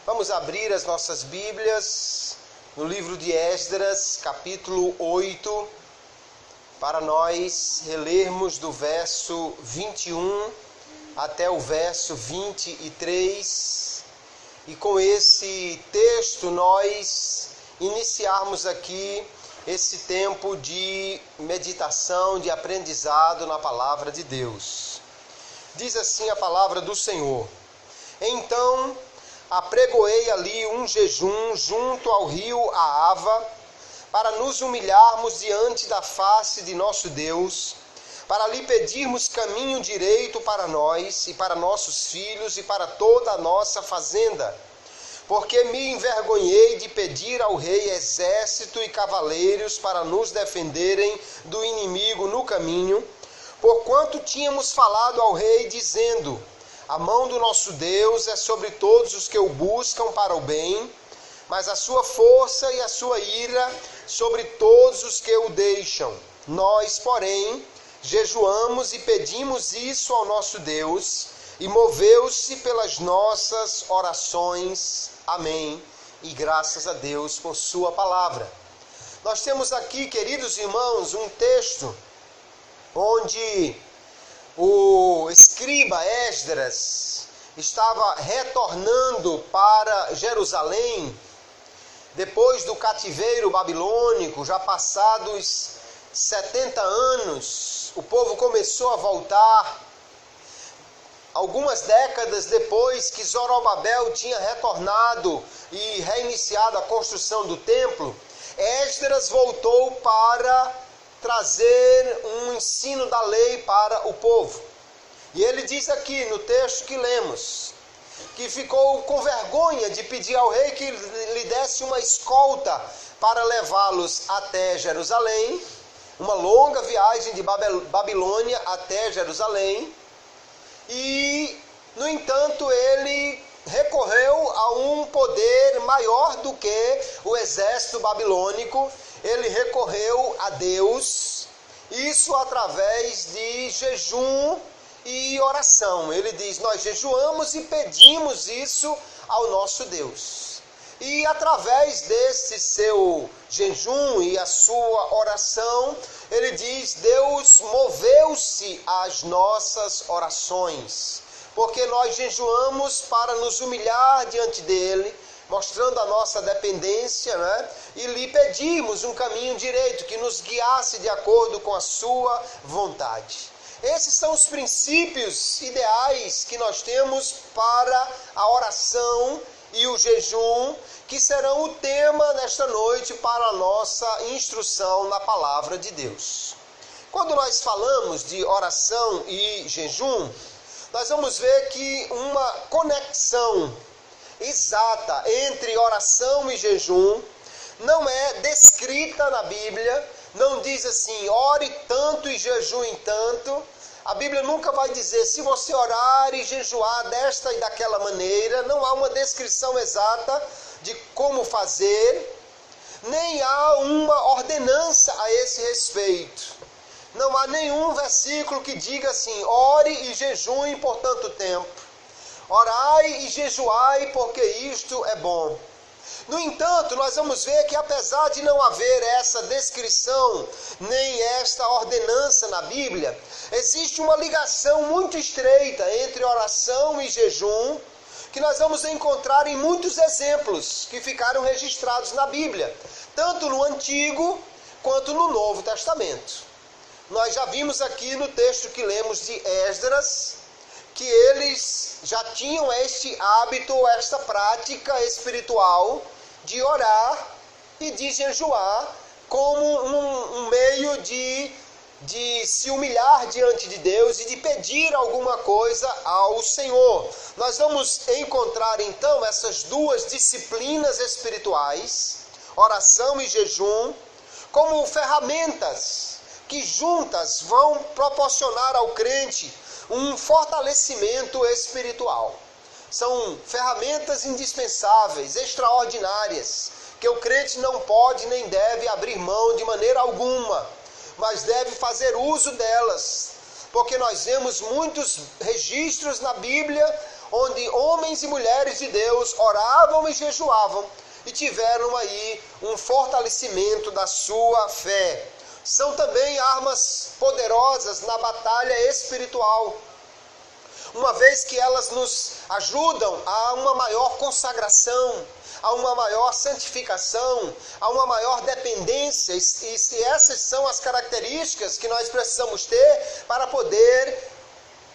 Vamos abrir as nossas Bíblias no livro de Esdras, capítulo 8, para nós relermos do verso 21 até o verso 23, e com esse texto nós iniciarmos aqui esse tempo de meditação, de aprendizado na palavra de Deus. Diz assim a palavra do Senhor: Então apregoei ali um jejum junto ao rio Ahava, para nos humilharmos diante da face de nosso Deus, para lhe pedirmos caminho direito para nós e para nossos filhos e para toda a nossa fazenda. Porque me envergonhei de pedir ao rei exército e cavaleiros para nos defenderem do inimigo no caminho, porquanto tínhamos falado ao rei, dizendo: a mão do nosso Deus é sobre todos os que o buscam para o bem, mas a sua força e a sua ira sobre todos os que o deixam. Nós, porém, jejuamos e pedimos isso ao nosso Deus, e moveu-se pelas nossas orações. Amém. E graças a Deus por sua palavra. Nós temos aqui, queridos irmãos, um texto onde o escriba Esdras estava retornando para Jerusalém depois do cativeiro babilônico. Já passados 70 anos, o povo começou a voltar. Algumas décadas depois que Zorobabel tinha retornado e reiniciado a construção do templo, Esdras voltou para trazer um ensino da lei para o povo. E ele diz aqui no texto que lemos, que ficou com vergonha de pedir ao rei que lhe desse uma escolta para levá-los até Jerusalém, uma longa viagem de Babilônia até Jerusalém. E, no entanto, ele recorreu a um poder maior do que o exército babilônico. Ele recorreu a Deus, isso através de jejum e oração. Ele diz: nós jejuamos e pedimos isso ao nosso Deus. E através desse seu jejum e a sua oração, ele diz: Deus moveu-se às nossas orações, porque nós jejuamos para nos humilhar diante dele, mostrando a nossa dependência, né? E lhe pedimos um caminho direito, que nos guiasse de acordo com a sua vontade. Esses são os princípios ideais que nós temos para a oração e o jejum, que serão o tema nesta noite para a nossa instrução na palavra de Deus. Quando nós falamos de oração e jejum, nós vamos ver que uma conexão exata entre oração e jejum não é descrita na Bíblia. Não diz assim: ore tanto e jejue tanto. A Bíblia nunca vai dizer: se você orar e jejuar desta e daquela maneira. Não há uma descrição exata de como fazer, nem há uma ordenança a esse respeito. Não há nenhum versículo que diga assim: ore e jejue por tanto tempo. Orai e jejuai, porque isto é bom. No entanto, nós vamos ver que apesar de não haver essa descrição, nem esta ordenança na Bíblia, existe uma ligação muito estreita entre oração e jejum, que nós vamos encontrar em muitos exemplos que ficaram registrados na Bíblia, tanto no Antigo quanto no Novo Testamento. Nós já vimos aqui no texto que lemos de Esdras, que eles já tinham este hábito, esta prática espiritual de orar e de jejuar como um meio de se humilhar diante de Deus e de pedir alguma coisa ao Senhor. Nós vamos encontrar então essas duas disciplinas espirituais, oração e jejum, como ferramentas que juntas vão proporcionar ao crente um fortalecimento espiritual. São ferramentas indispensáveis, extraordinárias, que o crente não pode nem deve abrir mão de maneira alguma, mas deve fazer uso delas, porque nós vemos muitos registros na Bíblia onde homens e mulheres de Deus oravam e jejuavam e tiveram aí um fortalecimento da sua fé. São também armas poderosas na batalha espiritual, uma vez que elas nos ajudam a uma maior consagração, a uma maior santificação, a uma maior dependência, e essas são as características que nós precisamos ter para poder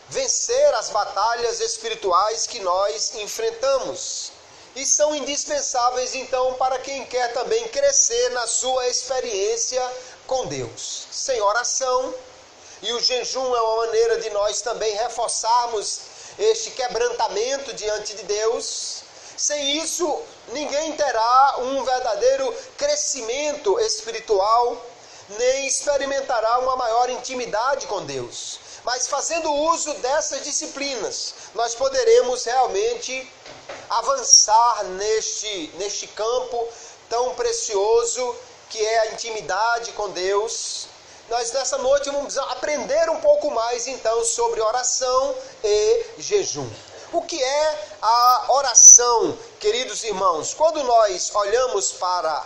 vencer as batalhas espirituais que nós enfrentamos. E são indispensáveis, então, para quem quer também crescer na sua experiência com Deus. Sem oração, e o jejum é uma maneira de nós também reforçarmos este quebrantamento diante de Deus. Sem isso, ninguém terá um verdadeiro crescimento espiritual, nem experimentará uma maior intimidade com Deus. Mas fazendo uso dessas disciplinas, nós poderemos realmente avançar neste campo tão precioso que é a intimidade com Deus. Nós nessa noite vamos aprender um pouco mais então sobre oração e jejum. O que é a oração, queridos irmãos? Quando nós olhamos para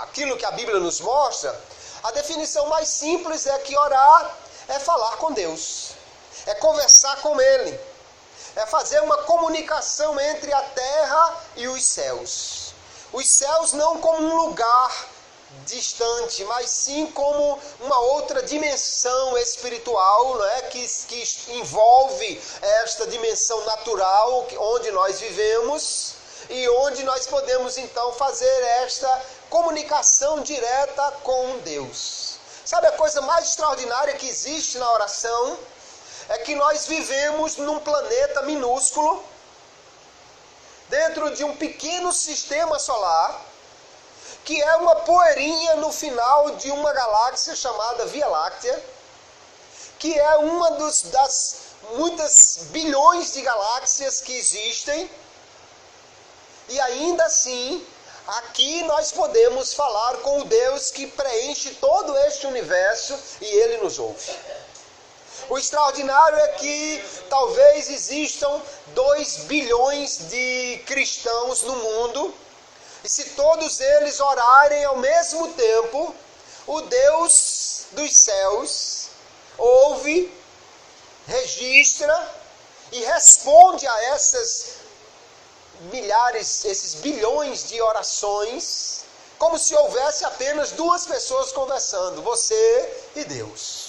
aquilo que a Bíblia nos mostra, a definição mais simples é que orar é falar com Deus, é conversar com Ele, é fazer uma comunicação entre a terra e os céus. Os céus não como um lugar distante, mas sim como uma outra dimensão espiritual, não é? que envolve esta dimensão natural onde nós vivemos e onde nós podemos então fazer esta comunicação direta com Deus. Sabe a coisa mais extraordinária que existe na oração? É que nós vivemos num planeta minúsculo, dentro de um pequeno sistema solar, que é uma poeirinha no final de uma galáxia chamada Via Láctea, que é uma das muitas bilhões de galáxias que existem, e ainda assim, aqui nós podemos falar com o Deus que preenche todo este universo e Ele nos ouve. O extraordinário é que talvez existam 2 bilhões de cristãos no mundo, e se todos eles orarem ao mesmo tempo, o Deus dos céus ouve, registra e responde a essas milhares, esses bilhões de orações, como se houvesse apenas 2 pessoas conversando, você e Deus.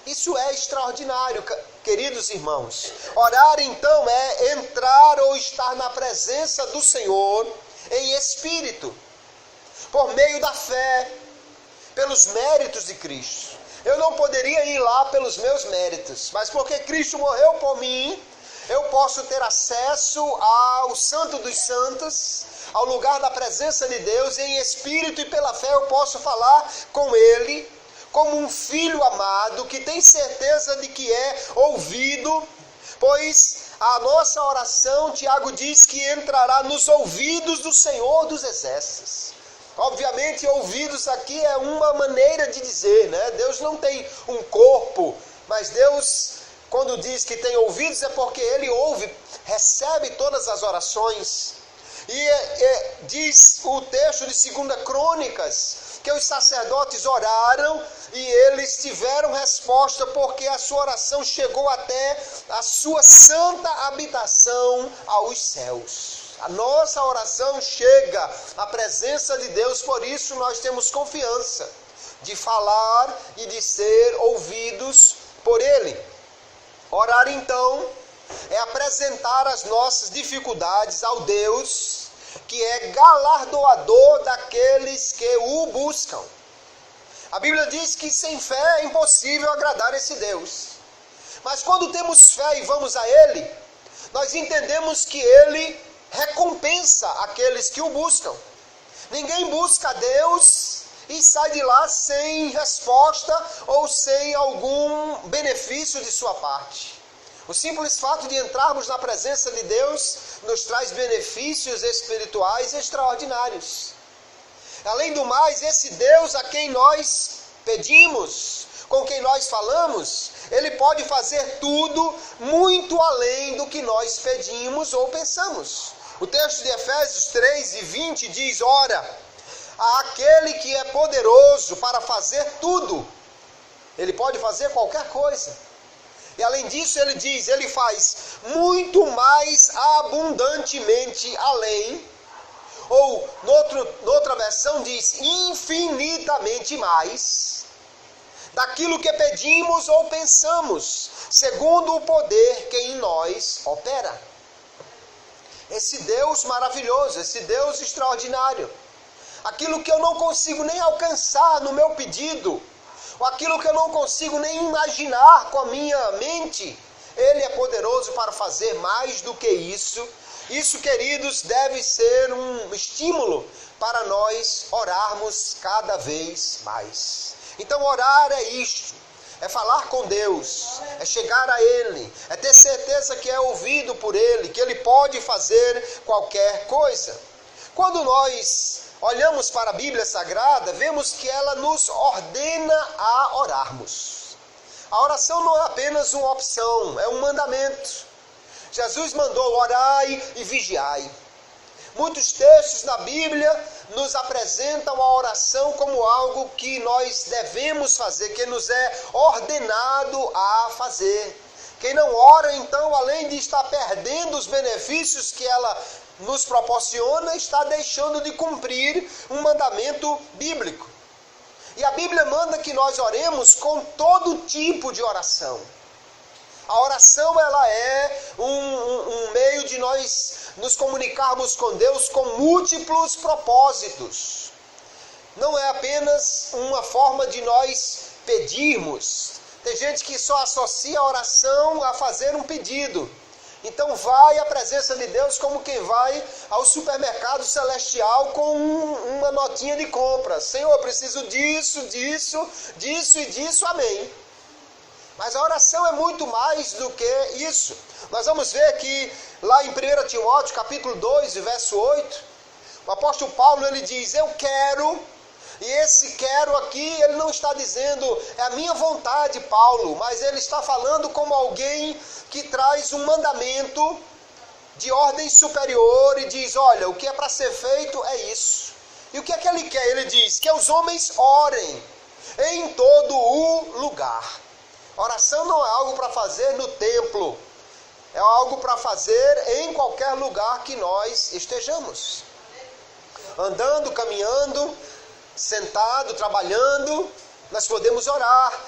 Isso é extraordinário, queridos irmãos. Orar então é entrar ou estar na presença do Senhor em espírito, por meio da fé, pelos méritos de Cristo. Eu não poderia ir lá pelos meus méritos, mas porque Cristo morreu por mim, eu posso ter acesso ao Santo dos Santos, ao lugar da presença de Deus em espírito, e pela fé eu posso falar com Ele, como um filho amado que tem certeza de que é ouvido, pois a nossa oração, Tiago diz que entrará nos ouvidos do Senhor dos Exércitos. Obviamente, ouvidos aqui é uma maneira de dizer, né? Deus não tem um corpo, mas Deus, quando diz que tem ouvidos, é porque Ele ouve, recebe todas as orações. E diz o texto de 2 Crônicas, que os sacerdotes oraram e eles tiveram resposta porque a sua oração chegou até a sua santa habitação aos céus. A nossa oração chega à presença de Deus, por isso nós temos confiança de falar e de ser ouvidos por Ele. Orar então é apresentar as nossas dificuldades ao Deus, que é galardoador daqueles que o buscam. A Bíblia diz que sem fé é impossível agradar esse Deus. Mas quando temos fé e vamos a Ele, nós entendemos que Ele recompensa aqueles que o buscam. Ninguém busca a Deus e sai de lá sem resposta ou sem algum benefício de sua parte. O simples fato de entrarmos na presença de Deus nos traz benefícios espirituais extraordinários. Além do mais, esse Deus a quem nós pedimos, com quem nós falamos, Ele pode fazer tudo muito além do que nós pedimos ou pensamos. O texto de Efésios 3:20 diz: ora, aquele que é poderoso para fazer tudo, Ele pode fazer qualquer coisa. E além disso, ele diz, Ele faz muito mais abundantemente além, ou noutra versão diz, infinitamente mais, daquilo que pedimos ou pensamos, segundo o poder que em nós opera. Esse Deus maravilhoso, esse Deus extraordinário, aquilo que eu não consigo nem alcançar no meu pedido, ou aquilo que eu não consigo nem imaginar com a minha mente, Ele é poderoso para fazer mais do que isso. Isso, queridos, deve ser um estímulo para nós orarmos cada vez mais. Então, orar é isto, é falar com Deus, é chegar a Ele, é ter certeza que é ouvido por Ele, que Ele pode fazer qualquer coisa. Quando nós olhamos para a Bíblia Sagrada, vemos que ela nos ordena a orarmos. A oração não é apenas uma opção, é um mandamento. Jesus mandou orai e vigiai. Muitos textos na Bíblia nos apresentam a oração como algo que nós devemos fazer, que nos é ordenado a fazer. Quem não ora, então, além de estar perdendo os benefícios que ela nos proporciona, está deixando de cumprir um mandamento bíblico. E a Bíblia manda que nós oremos com todo tipo de oração. A oração, ela é um meio de nós nos comunicarmos com Deus com múltiplos propósitos. Não é apenas uma forma de nós pedirmos. Tem gente que só associa a oração a fazer um pedido. Então vai à presença de Deus como quem vai ao supermercado celestial com uma notinha de compra. Senhor, eu preciso disso, disso, disso e disso, amém. Mas a oração é muito mais do que isso. Nós vamos ver que lá em 1 Timóteo, capítulo 2, verso 8, o apóstolo Paulo, ele diz, eu quero, e esse quero aqui, ele não está dizendo, é a minha vontade, Paulo, mas ele está falando como alguém que traz um mandamento de ordem superior e diz, olha, o que é para ser feito é isso. E o que é que ele quer? Ele diz que os homens orem em todo o lugar. Oração não é algo para fazer no templo, é algo para fazer em qualquer lugar que nós estejamos. Andando, caminhando, sentado, trabalhando, nós podemos orar,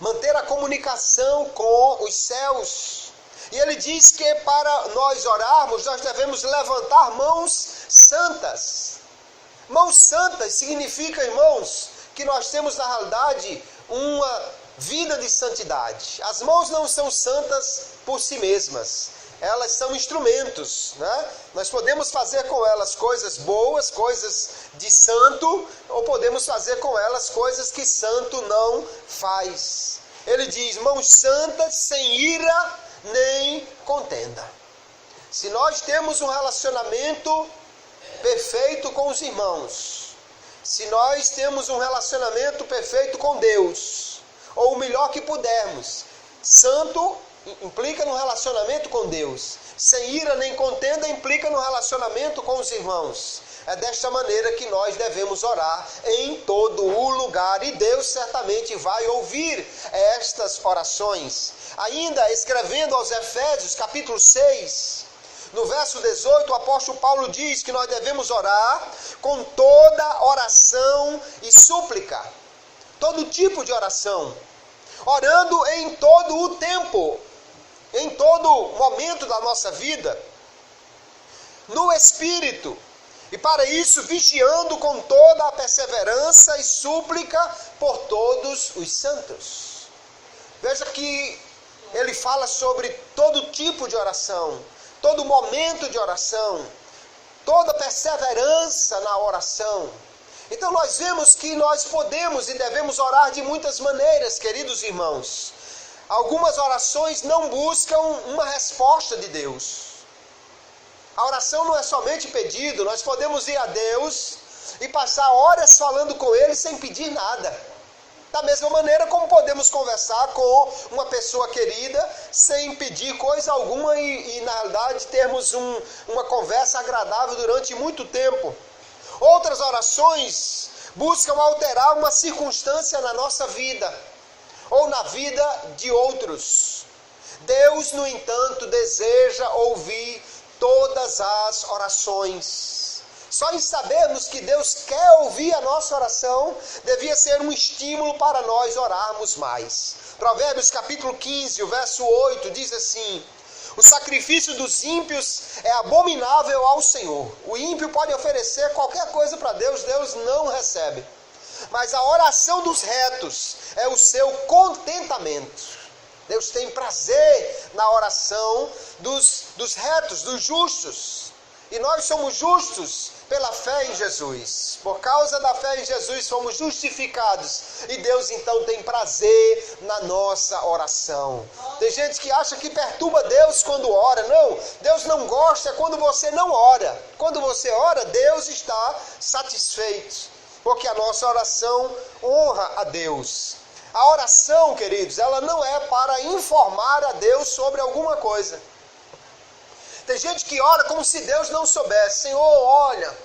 manter a comunicação com os céus. E ele diz que para nós orarmos, nós devemos levantar mãos santas. Mãos santas significa, irmãos, que nós temos na realidade uma vida de santidade. As mãos não são santas por si mesmas. Elas são instrumentos, né? Nós podemos fazer com elas coisas boas, coisas de santo, ou podemos fazer com elas coisas que santo não faz. Ele diz, mãos santas, sem ira nem contenda. Se nós temos um relacionamento perfeito com os irmãos, se nós temos um relacionamento perfeito com Deus, ou o melhor que pudermos, santo implica no relacionamento com Deus, sem ira nem contenda implica no relacionamento com os irmãos. É desta maneira que nós devemos orar em todo o lugar, e Deus certamente vai ouvir estas orações. Ainda escrevendo aos Efésios, capítulo 6, no verso 18, o apóstolo Paulo diz que nós devemos orar com toda oração e súplica. Todo tipo de oração, orando em todo o tempo, em todo momento da nossa vida, no Espírito, e para isso vigiando com toda a perseverança e súplica por todos os santos. Veja que ele fala sobre todo tipo de oração, todo momento de oração, toda perseverança na oração. Então nós vemos que nós podemos e devemos orar de muitas maneiras, queridos irmãos. Algumas orações não buscam uma resposta de Deus. A oração não é somente pedido, nós podemos ir a Deus e passar horas falando com Ele sem pedir nada. Da mesma maneira como podemos conversar com uma pessoa querida sem pedir coisa alguma e na realidade termos uma conversa agradável durante muito tempo. Outras orações buscam alterar uma circunstância na nossa vida ou na vida de outros. Deus, no entanto, deseja ouvir todas as orações. Só em sabermos que Deus quer ouvir a nossa oração, devia ser um estímulo para nós orarmos mais. Provérbios capítulo 15, o verso 8, diz assim: o sacrifício dos ímpios é abominável ao Senhor. O ímpio pode oferecer qualquer coisa para Deus, Deus não recebe. Mas a oração dos retos é o seu contentamento. Deus tem prazer na oração dos retos, dos justos. E nós somos justos pela fé em Jesus. Por causa da fé em Jesus fomos justificados. E Deus então tem prazer na nossa oração. Tem gente que acha que perturba Deus quando ora. Não, Deus não gosta quando você não ora. Quando você ora, Deus está satisfeito. Porque a nossa oração honra a Deus. A oração, queridos, ela não é para informar a Deus sobre alguma coisa. Tem gente que ora como se Deus não soubesse. Senhor, olha,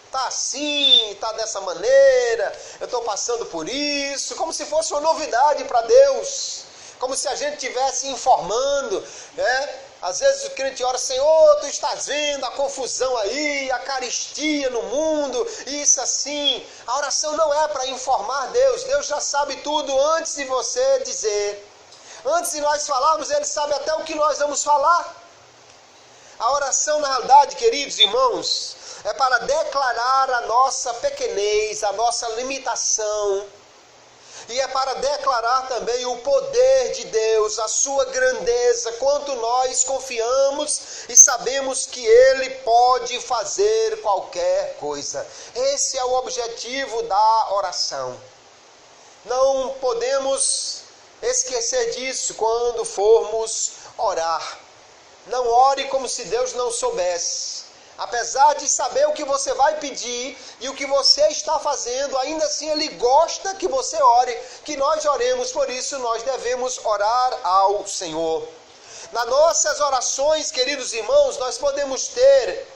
está assim, está dessa maneira, eu estou passando por isso, como se fosse uma novidade para Deus, como se a gente estivesse informando, né? Às vezes o crente ora, Senhor, tu estás vendo a confusão aí, a carestia no mundo, isso assim. A oração não é para informar Deus, Deus já sabe tudo antes de você dizer. Antes de nós falarmos, Ele sabe até o que nós vamos falar. A oração, na realidade, queridos irmãos, é para declarar a nossa pequenez, a nossa limitação. E é para declarar também o poder de Deus, a sua grandeza, quanto nós confiamos e sabemos que Ele pode fazer qualquer coisa. Esse é o objetivo da oração. Não podemos esquecer disso quando formos orar. Não ore como se Deus não soubesse. Apesar de saber o que você vai pedir e o que você está fazendo, ainda assim Ele gosta que você ore, que nós oremos. Por isso nós devemos orar ao Senhor. Nas nossas orações, queridos irmãos, nós podemos ter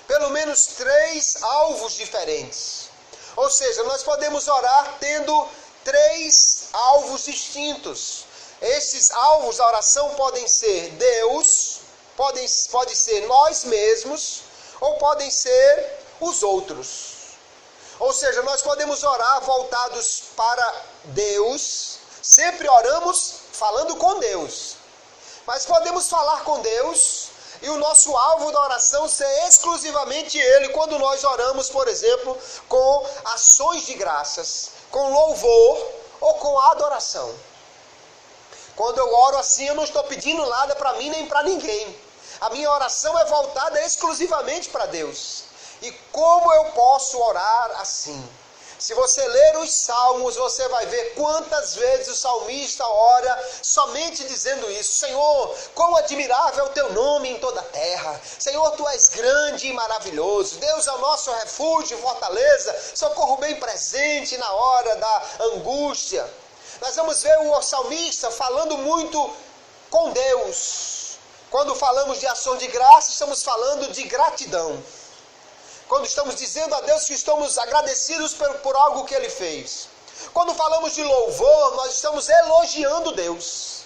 pelo menos 3 alvos diferentes. Ou seja, nós podemos orar tendo 3 alvos distintos. Esses alvos da oração podem ser Deus, pode ser nós mesmos, ou podem ser os outros. Ou seja, nós podemos orar voltados para Deus, sempre oramos falando com Deus. Mas podemos falar com Deus e o nosso alvo da oração ser exclusivamente Ele, quando nós oramos, por exemplo, com ações de graças, com louvor ou com adoração. Quando eu oro assim, eu não estou pedindo nada para mim nem para ninguém. A minha oração é voltada exclusivamente para Deus. E como eu posso orar assim? Se você ler os salmos, você vai ver quantas vezes o salmista ora somente dizendo isso. Senhor, quão admirável é o teu nome em toda a terra. Senhor, tu és grande e maravilhoso. Deus é o nosso refúgio e fortaleza, socorro bem presente na hora da angústia. Nós vamos ver o salmista falando muito com Deus. Quando falamos de ação de graça, estamos falando de gratidão. Quando estamos dizendo a Deus que estamos agradecidos por algo que Ele fez. Quando falamos de louvor, nós estamos elogiando Deus.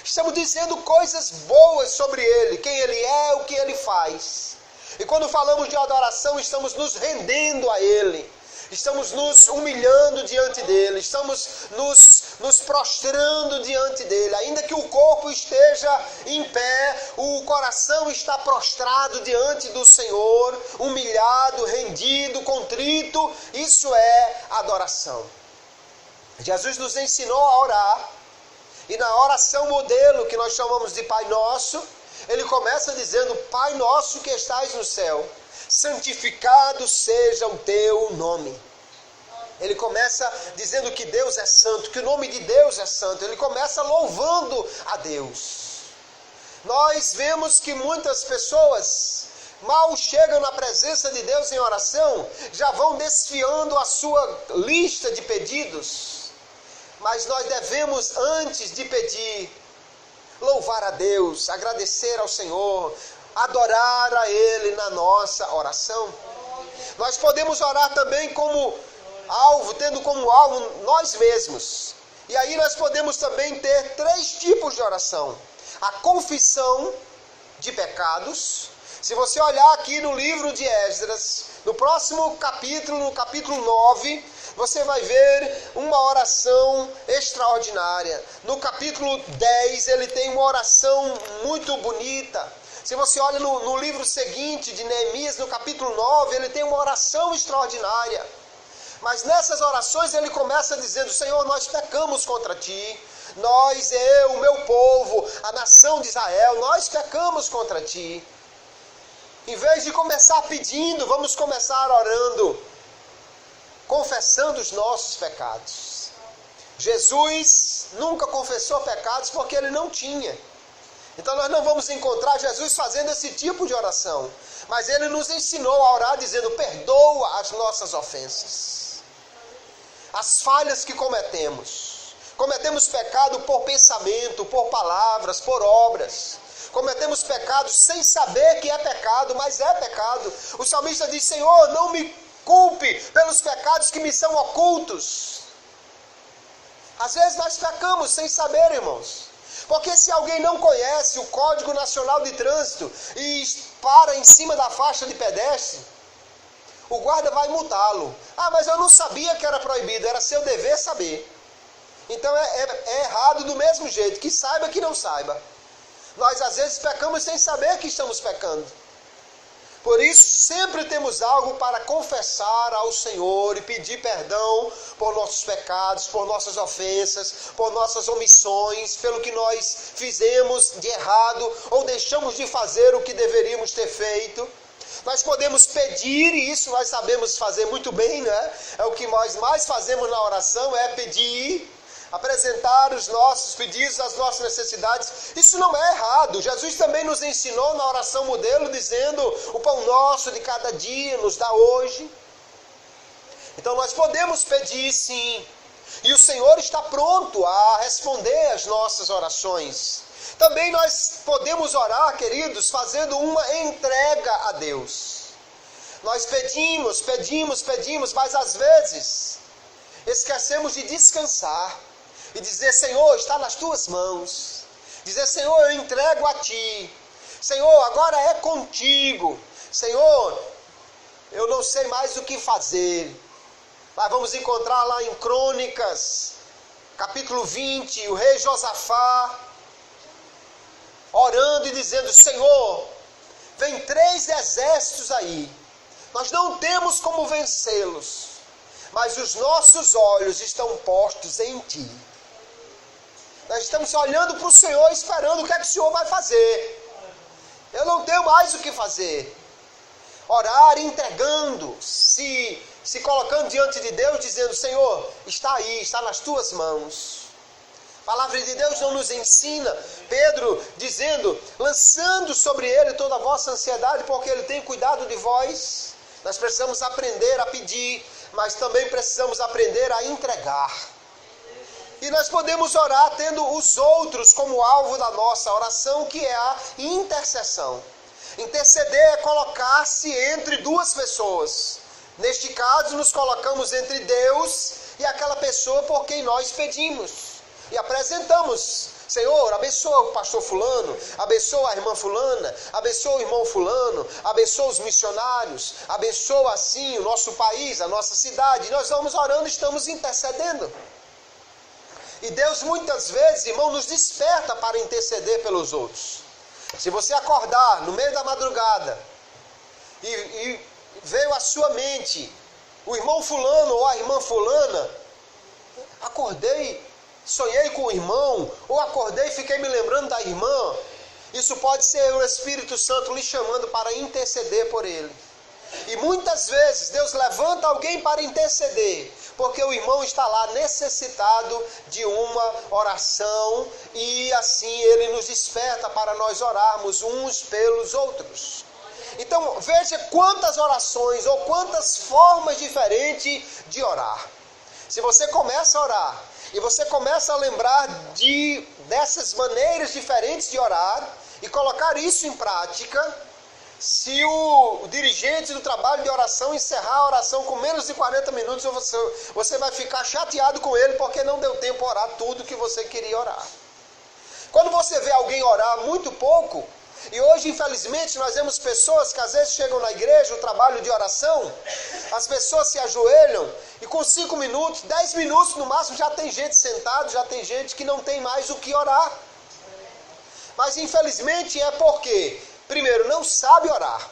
Estamos dizendo coisas boas sobre Ele, quem Ele é, o que Ele faz. E quando falamos de adoração, estamos nos rendendo a Ele. Estamos nos humilhando diante dEle, estamos nos prostrando diante dEle. Ainda que o corpo esteja em pé, o coração está prostrado diante do Senhor, humilhado, rendido, contrito. Isso é adoração. Jesus nos ensinou a orar, e na oração modelo, que nós chamamos de Pai Nosso, Ele começa dizendo: Pai Nosso que estais no céu, santificado seja o teu nome. Ele começa dizendo que Deus é santo, que o nome de Deus é santo. Ele começa louvando a Deus. Nós vemos que muitas pessoas mal chegam na presença de Deus em oração, já vão desfiando a sua lista de pedidos. Mas nós devemos, antes de pedir, louvar a Deus, agradecer ao Senhor, adorar a Ele na nossa oração. Nós podemos orar também como alvo, tendo como alvo nós mesmos. E aí nós podemos também ter 3 tipos de oração. A confissão de pecados. Se você olhar aqui no livro de Esdras, no próximo capítulo, no capítulo 9, você vai ver uma oração extraordinária. No capítulo 10, ele tem uma oração muito bonita. Se você olha no livro seguinte de Neemias, no capítulo 9, ele tem uma oração extraordinária. Mas nessas orações ele começa dizendo: Senhor, nós pecamos contra Ti. Nós, eu, o meu povo, a nação de Israel, nós pecamos contra Ti. Em vez de começar pedindo, vamos começar orando, confessando os nossos pecados. Jesus nunca confessou pecados porque Ele não tinha. Então nós não vamos encontrar Jesus fazendo esse tipo de oração. Mas Ele nos ensinou a orar dizendo: perdoa as nossas ofensas, as falhas que cometemos. Cometemos pecado por pensamento, por palavras, por obras. Cometemos pecados sem saber que é pecado, mas é pecado. O salmista diz: Senhor, não me culpe pelos pecados que me são ocultos. Às vezes nós pecamos sem saber, irmãos. Porque se alguém não conhece o Código Nacional de Trânsito e para em cima da faixa de pedestre, o guarda vai multá-lo. Ah, mas eu não sabia que era proibido, era seu dever saber. Então é errado do mesmo jeito, que saiba que não saiba. Nós às vezes pecamos sem saber que estamos pecando. Por isso sempre temos algo para confessar ao Senhor e pedir perdão por nossos pecados, por nossas ofensas, por nossas omissões, pelo que nós fizemos de errado ou deixamos de fazer o que deveríamos ter feito. Nós podemos pedir, e isso nós sabemos fazer muito bem, né? É o que nós mais fazemos na oração, é pedir, apresentar os nossos pedidos, as nossas necessidades. Isso não é errado. Jesus também nos ensinou na oração modelo, dizendo: o pão nosso de cada dia nos dá hoje. Então nós podemos pedir, sim, e o Senhor está pronto a responder as nossas orações. Também nós podemos orar, queridos, fazendo uma entrega a Deus. Nós pedimos, mas às vezes esquecemos de descansar e dizer: Senhor, está nas Tuas mãos. Dizer: Senhor, eu entrego a Ti. Senhor, agora é contigo. Senhor, eu não sei mais o que fazer. Mas vamos encontrar lá em Crônicas, capítulo 20, o rei Josafá orando e dizendo: Senhor, vem 3 exércitos aí. Nós não temos como vencê-los, mas os nossos olhos estão postos em Ti. Nós estamos olhando para o Senhor, esperando o que é que o Senhor vai fazer. Eu não tenho mais o que fazer. Orar entregando, se colocando diante de Deus, dizendo: Senhor, está aí, está nas Tuas mãos. A palavra de Deus não nos ensina, Pedro dizendo: lançando sobre Ele toda a vossa ansiedade, porque Ele tem cuidado de vós. Nós precisamos aprender a pedir, mas também precisamos aprender a entregar. E nós podemos orar tendo os outros como alvo da nossa oração, que é a intercessão. Interceder é colocar-se entre 2 pessoas. Neste caso, nos colocamos entre Deus e aquela pessoa por quem nós pedimos. E apresentamos: Senhor, abençoa o pastor fulano, abençoa a irmã fulana, abençoa o irmão fulano, abençoa os missionários, abençoa assim o nosso país, a nossa cidade. E nós vamos orando, estamos intercedendo. E Deus muitas vezes, irmão, nos desperta para interceder pelos outros. Se você acordar no meio da madrugada e veio à sua mente o irmão fulano ou a irmã fulana, acordei, sonhei com o irmão, ou acordei e fiquei me lembrando da irmã, isso pode ser o Espírito Santo lhe chamando para interceder por ele. E muitas vezes Deus levanta alguém para interceder, porque o irmão está lá necessitado de uma oração, e assim Ele nos desperta para nós orarmos uns pelos outros. Então veja quantas orações ou quantas formas diferentes de orar. Se você começa a orar e você começa a lembrar dessas maneiras diferentes de orar e colocar isso em prática, se o dirigente do trabalho de oração encerrar a oração com menos de 40 minutos, você vai ficar chateado com ele porque não deu tempo a orar tudo que você queria orar. Quando você vê alguém orar muito pouco, e hoje infelizmente nós vemos pessoas que às vezes chegam na igreja, no trabalho de oração, as pessoas se ajoelham e com 5 minutos, 10 minutos no máximo já tem gente sentada, já tem gente que não tem mais o que orar. Mas infelizmente é porque, primeiro, não sabe orar.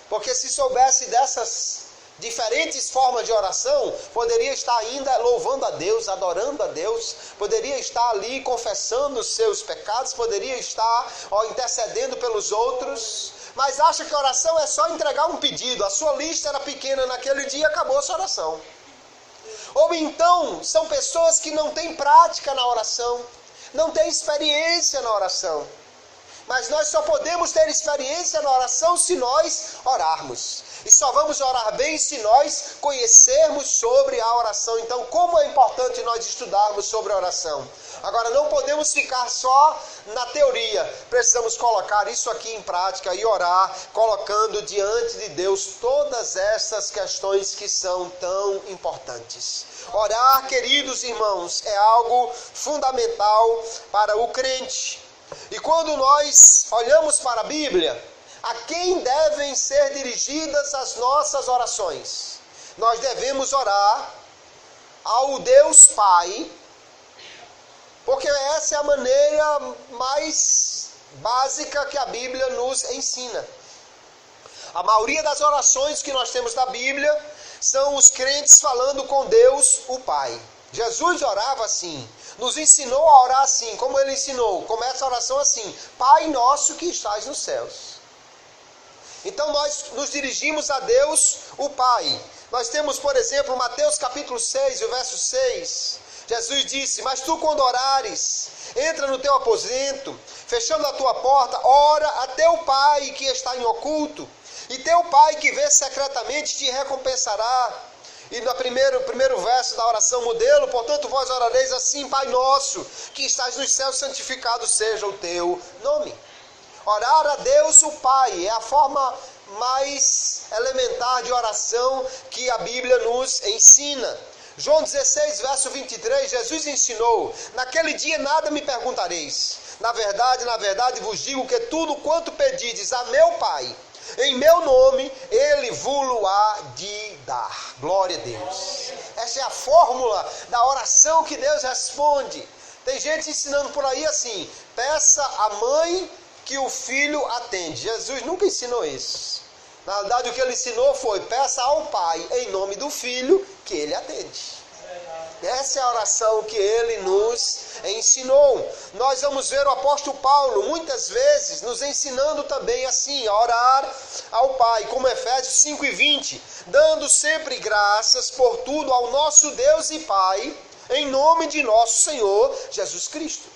Porque se soubesse dessas diferentes formas de oração, poderia estar ainda louvando a Deus, adorando a Deus, poderia estar ali confessando os seus pecados, poderia estar intercedendo pelos outros, mas acha que a oração é só entregar um pedido, a sua lista era pequena naquele dia, acabou a sua oração. Ou então, são pessoas que não têm prática na oração, não têm experiência na oração. Mas nós só podemos ter experiência na oração se nós orarmos. E só vamos orar bem se nós conhecermos sobre a oração. Então, como é importante nós estudarmos sobre a oração. Agora, não podemos ficar só na teoria. Precisamos colocar isso aqui em prática e orar, colocando diante de Deus todas essas questões que são tão importantes. Orar, queridos irmãos, é algo fundamental para o crente. E quando nós olhamos para a Bíblia, a quem devem ser dirigidas as nossas orações? Nós devemos orar ao Deus Pai, porque essa é a maneira mais básica que a Bíblia nos ensina. A maioria das orações que nós temos na Bíblia são os crentes falando com Deus, o Pai. Jesus orava assim, nos ensinou a orar assim, como ele ensinou. Começa a oração assim: Pai nosso que estás nos céus. Então nós nos dirigimos a Deus, o Pai. Nós temos, por exemplo, Mateus capítulo 6, o verso 6. Jesus disse: mas tu quando orares, entra no teu aposento, fechando a tua porta, ora a teu Pai que está em oculto, e teu Pai que vê secretamente te recompensará. E no primeiro verso da oração modelo, portanto vós orareis assim: Pai nosso, que estás nos céus, santificado seja o teu nome. Orar a Deus o Pai é a forma mais elementar de oração que a Bíblia nos ensina. João 16, verso 23, Jesus ensinou: naquele dia nada me perguntareis. Na verdade vos digo que tudo quanto pedides a meu Pai, em meu nome, Ele vos há de dar. Glória a Deus. Essa é a fórmula da oração que Deus responde. Tem gente ensinando por aí assim: peça à mãe que o filho atende. Jesus nunca ensinou isso. Na verdade, o que ele ensinou foi: peça ao Pai em nome do Filho que ele atende. Essa é a oração que ele nos ensinou. Nós vamos ver o apóstolo Paulo muitas vezes nos ensinando também assim, a orar ao Pai, como Efésios 5:20, dando sempre graças por tudo ao nosso Deus e Pai, em nome de nosso Senhor Jesus Cristo.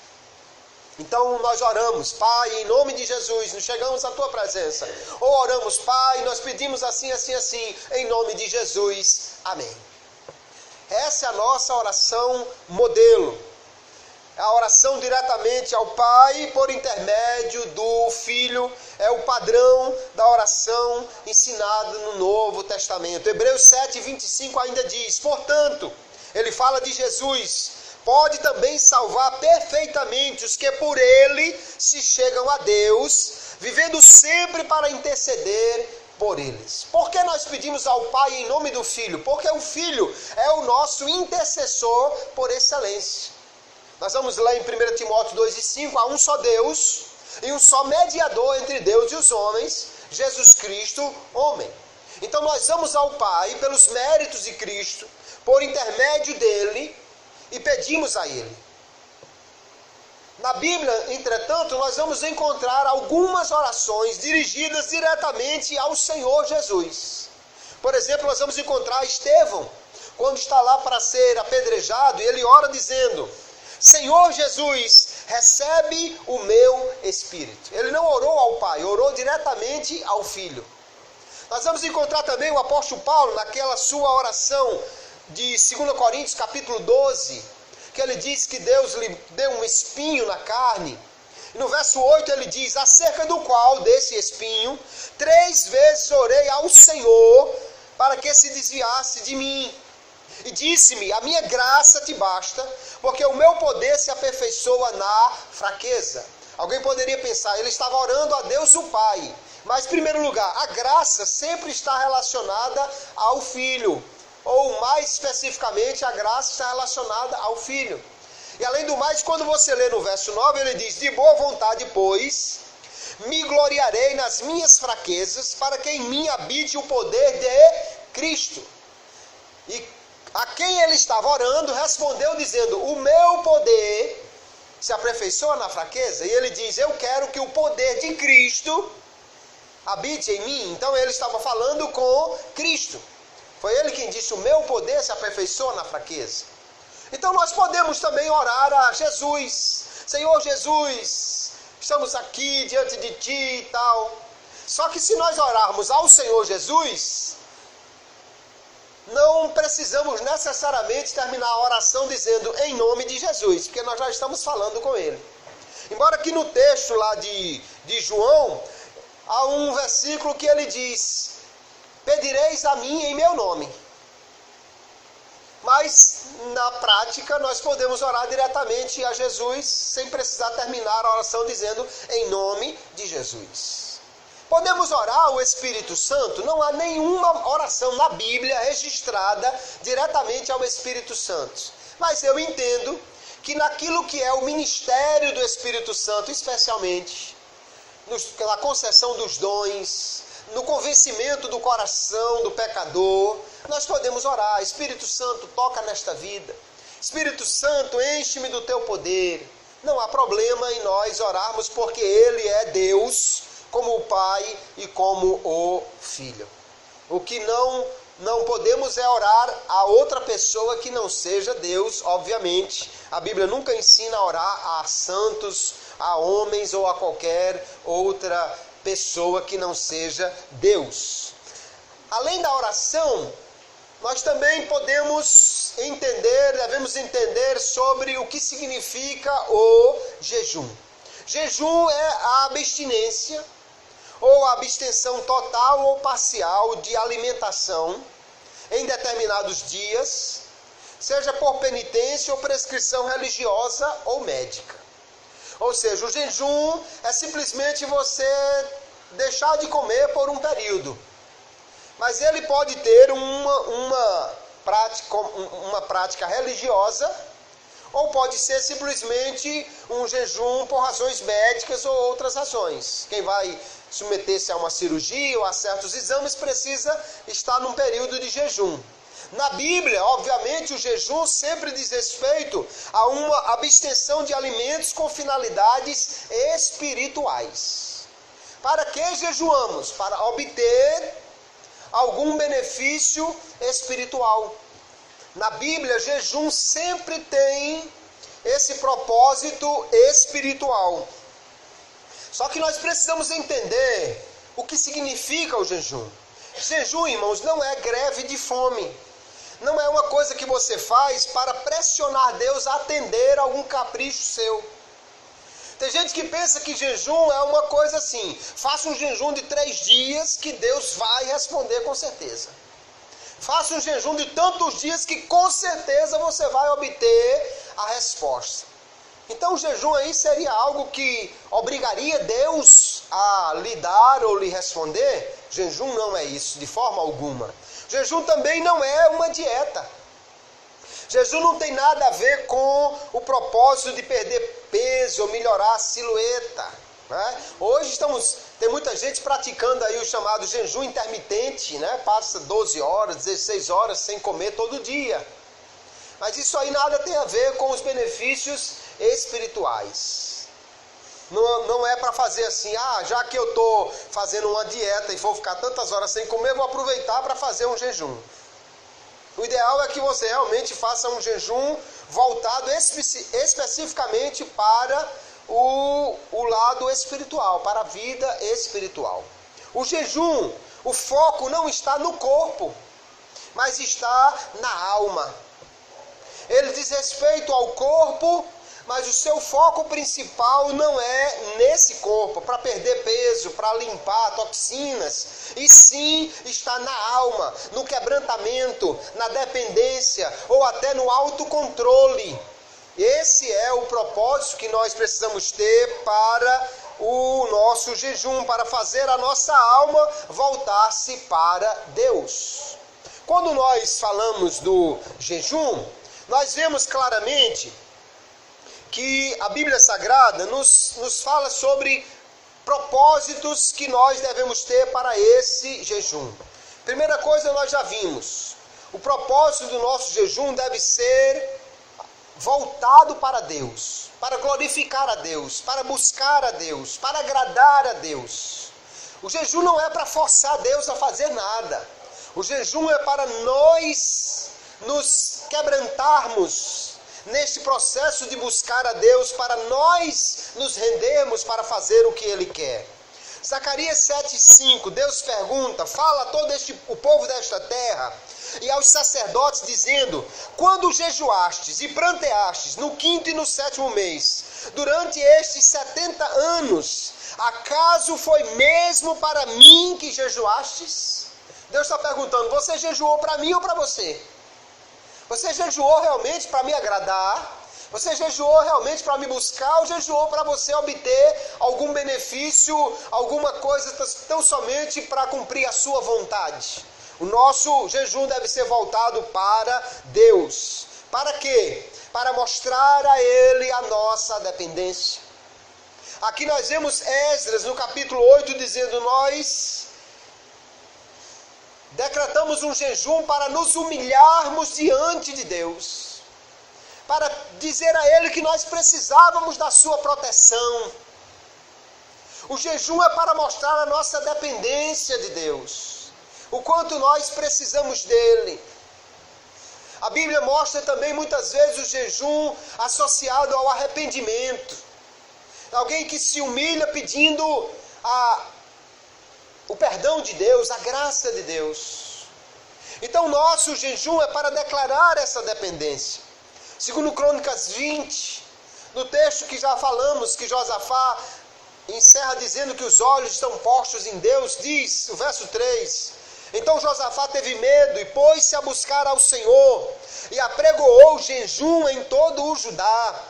Então nós oramos: Pai, em nome de Jesus, nos chegamos à tua presença. Ou oramos: Pai, nós pedimos assim, assim, assim, em nome de Jesus. Amém. Essa é a nossa oração modelo. É a oração diretamente ao Pai por intermédio do Filho. É o padrão da oração ensinada no Novo Testamento. Hebreus 7:25 ainda diz: portanto, ele fala de Jesus, pode também salvar perfeitamente os que por ele se chegam a Deus, vivendo sempre para interceder por eles. Por que nós pedimos ao Pai em nome do Filho? Porque o Filho é o nosso intercessor por excelência. Nós vamos ler em 1 Timóteo 2:5, há um só Deus e um só mediador entre Deus e os homens, Jesus Cristo, homem. Então nós vamos ao Pai pelos méritos de Cristo, por intermédio dele, e pedimos a ele. Na Bíblia, entretanto, nós vamos encontrar algumas orações dirigidas diretamente ao Senhor Jesus. Por exemplo, nós vamos encontrar Estevão, quando está lá para ser apedrejado, e ele ora dizendo: Senhor Jesus, recebe o meu espírito. Ele não orou ao Pai, orou diretamente ao Filho. Nós vamos encontrar também o apóstolo Paulo naquela sua oração de 2 Coríntios capítulo 12, que ele diz que Deus lhe deu um espinho na carne. E no verso 8 ele diz, acerca do qual, desse espinho, 3 vezes orei ao Senhor para que se desviasse de mim. E disse-me, a minha graça te basta, porque o meu poder se aperfeiçoa na fraqueza. Alguém poderia pensar, ele estava orando a Deus o Pai. Mas, em primeiro lugar, a graça sempre está relacionada ao Filho. Ou, mais especificamente, a graça está relacionada ao Filho. E, além do mais, quando você lê no verso 9, ele diz, de boa vontade, pois, me gloriarei nas minhas fraquezas, para que em mim habite o poder de Cristo. E a quem ele estava orando, respondeu dizendo, o meu poder se aperfeiçoa na fraqueza. E ele diz, eu quero que o poder de Cristo habite em mim. Então ele estava falando com Cristo. Foi ele quem disse, o meu poder se aperfeiçoa na fraqueza. Então nós podemos também orar a Jesus. Senhor Jesus, estamos aqui diante de Ti e tal. Só que se nós orarmos ao Senhor Jesus, não precisamos necessariamente terminar a oração dizendo em nome de Jesus, porque nós já estamos falando com Ele. Embora que no texto lá de João, há um versículo que ele diz, pedireis a mim em meu nome. Mas na prática nós podemos orar diretamente a Jesus sem precisar terminar a oração dizendo em nome de Jesus. Podemos orar ao Espírito Santo? Não há nenhuma oração na Bíblia registrada diretamente ao Espírito Santo. Mas eu entendo que naquilo que é o ministério do Espírito Santo, especialmente na concessão dos dons, no convencimento do coração do pecador, nós podemos orar. Espírito Santo, toca nesta vida. Espírito Santo, enche-me do teu poder. Não há problema em nós orarmos, porque Ele é Deus, como o Pai e como o Filho. O que não podemos é orar a outra pessoa que não seja Deus, obviamente. A Bíblia nunca ensina a orar a santos, a homens ou a qualquer outra pessoa que não seja Deus. Além da oração, nós também devemos entender sobre o que significa o jejum. Jejum é a abstinência ou a abstenção total ou parcial de alimentação em determinados dias, seja por penitência ou prescrição religiosa ou médica. Ou seja, o jejum é simplesmente você deixar de comer por um período. Mas ele pode ter uma prática religiosa, ou pode ser simplesmente um jejum por razões médicas ou outras razões. Quem vai submeter-se a uma cirurgia ou a certos exames precisa estar num período de jejum. Na Bíblia, obviamente, o jejum sempre diz respeito a uma abstenção de alimentos com finalidades espirituais. Para que jejuamos? Para obter algum benefício espiritual. Na Bíblia, jejum sempre tem esse propósito espiritual. Só que nós precisamos entender o que significa o jejum. Jejum, irmãos, não é greve de fome. Não é uma coisa que você faz para pressionar Deus a atender algum capricho seu. Tem gente que pensa que jejum é uma coisa assim, faça um jejum de 3 dias que Deus vai responder com certeza. Faça um jejum de tantos dias que com certeza você vai obter a resposta. Então o jejum aí seria algo que obrigaria Deus a lhe dar ou lhe responder? Jejum não é isso, de forma alguma. Jejum também não é uma dieta. Jejum não tem nada a ver com o propósito de perder peso ou melhorar a silhueta. Né? Hoje tem muita gente praticando aí o chamado jejum intermitente, né? Passa 12 horas, 16 horas sem comer todo dia. Mas isso aí nada tem a ver com os benefícios espirituais. Não é para fazer assim, já que eu estou fazendo uma dieta e vou ficar tantas horas sem comer, vou aproveitar para fazer um jejum. O ideal é que você realmente faça um jejum voltado especificamente para o lado espiritual, para a vida espiritual. O jejum, o foco não está no corpo, mas está na alma. Ele diz respeito ao corpo, mas o seu foco principal não é nesse corpo, para perder peso, para limpar toxinas, e sim está na alma, no quebrantamento, na dependência ou até no autocontrole. Esse é o propósito que nós precisamos ter para o nosso jejum, para fazer a nossa alma voltar-se para Deus. Quando nós falamos do jejum, nós vemos claramente que a Bíblia Sagrada nos fala sobre propósitos que nós devemos ter para esse jejum. Primeira coisa, nós já vimos, o propósito do nosso jejum deve ser voltado para Deus, para glorificar a Deus, para buscar a Deus, para agradar a Deus. O jejum não é para forçar Deus a fazer nada. O jejum é para nós nos quebrantarmos neste processo de buscar a Deus, para nós nos rendermos para fazer o que Ele quer. Zacarias 7,5, Deus pergunta, fala a todo o povo desta terra e aos sacerdotes dizendo, quando jejuastes e pranteastes no 5º e no 7º mês, durante estes 70 anos, acaso foi mesmo para mim que jejuastes? Deus está perguntando, você jejuou para mim ou para você? Você jejuou realmente para me agradar? Você jejuou realmente para me buscar? Ou jejuou para você obter algum benefício, alguma coisa tão somente para cumprir a sua vontade? O nosso jejum deve ser voltado para Deus. Para quê? Para mostrar a Ele a nossa dependência. Aqui nós vemos Esdras no capítulo 8 dizendo, nós decretamos um jejum para nos humilharmos diante de Deus, para dizer a Ele que nós precisávamos da sua proteção. O jejum é para mostrar a nossa dependência de Deus, o quanto nós precisamos dEle. A Bíblia mostra também muitas vezes o jejum associado ao arrependimento. Alguém que se humilha pedindo o perdão de Deus, a graça de Deus. Então nosso jejum é para declarar essa dependência. Segundo Crônicas 20, no texto que já falamos, que Josafá encerra dizendo que os olhos estão postos em Deus, diz o verso 3, então Josafá teve medo e pôs-se a buscar ao Senhor e apregoou jejum em todo o Judá.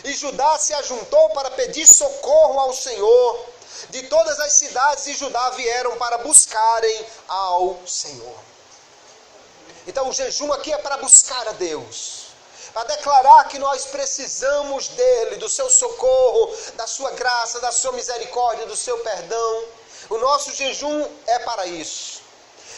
E Judá se ajuntou para pedir socorro ao Senhor. De todas as cidades de Judá vieram para buscarem ao Senhor. Então o jejum aqui é para buscar a Deus, para declarar que nós precisamos dEle, do seu socorro, da sua graça, da sua misericórdia, do seu perdão. O nosso jejum é para isso.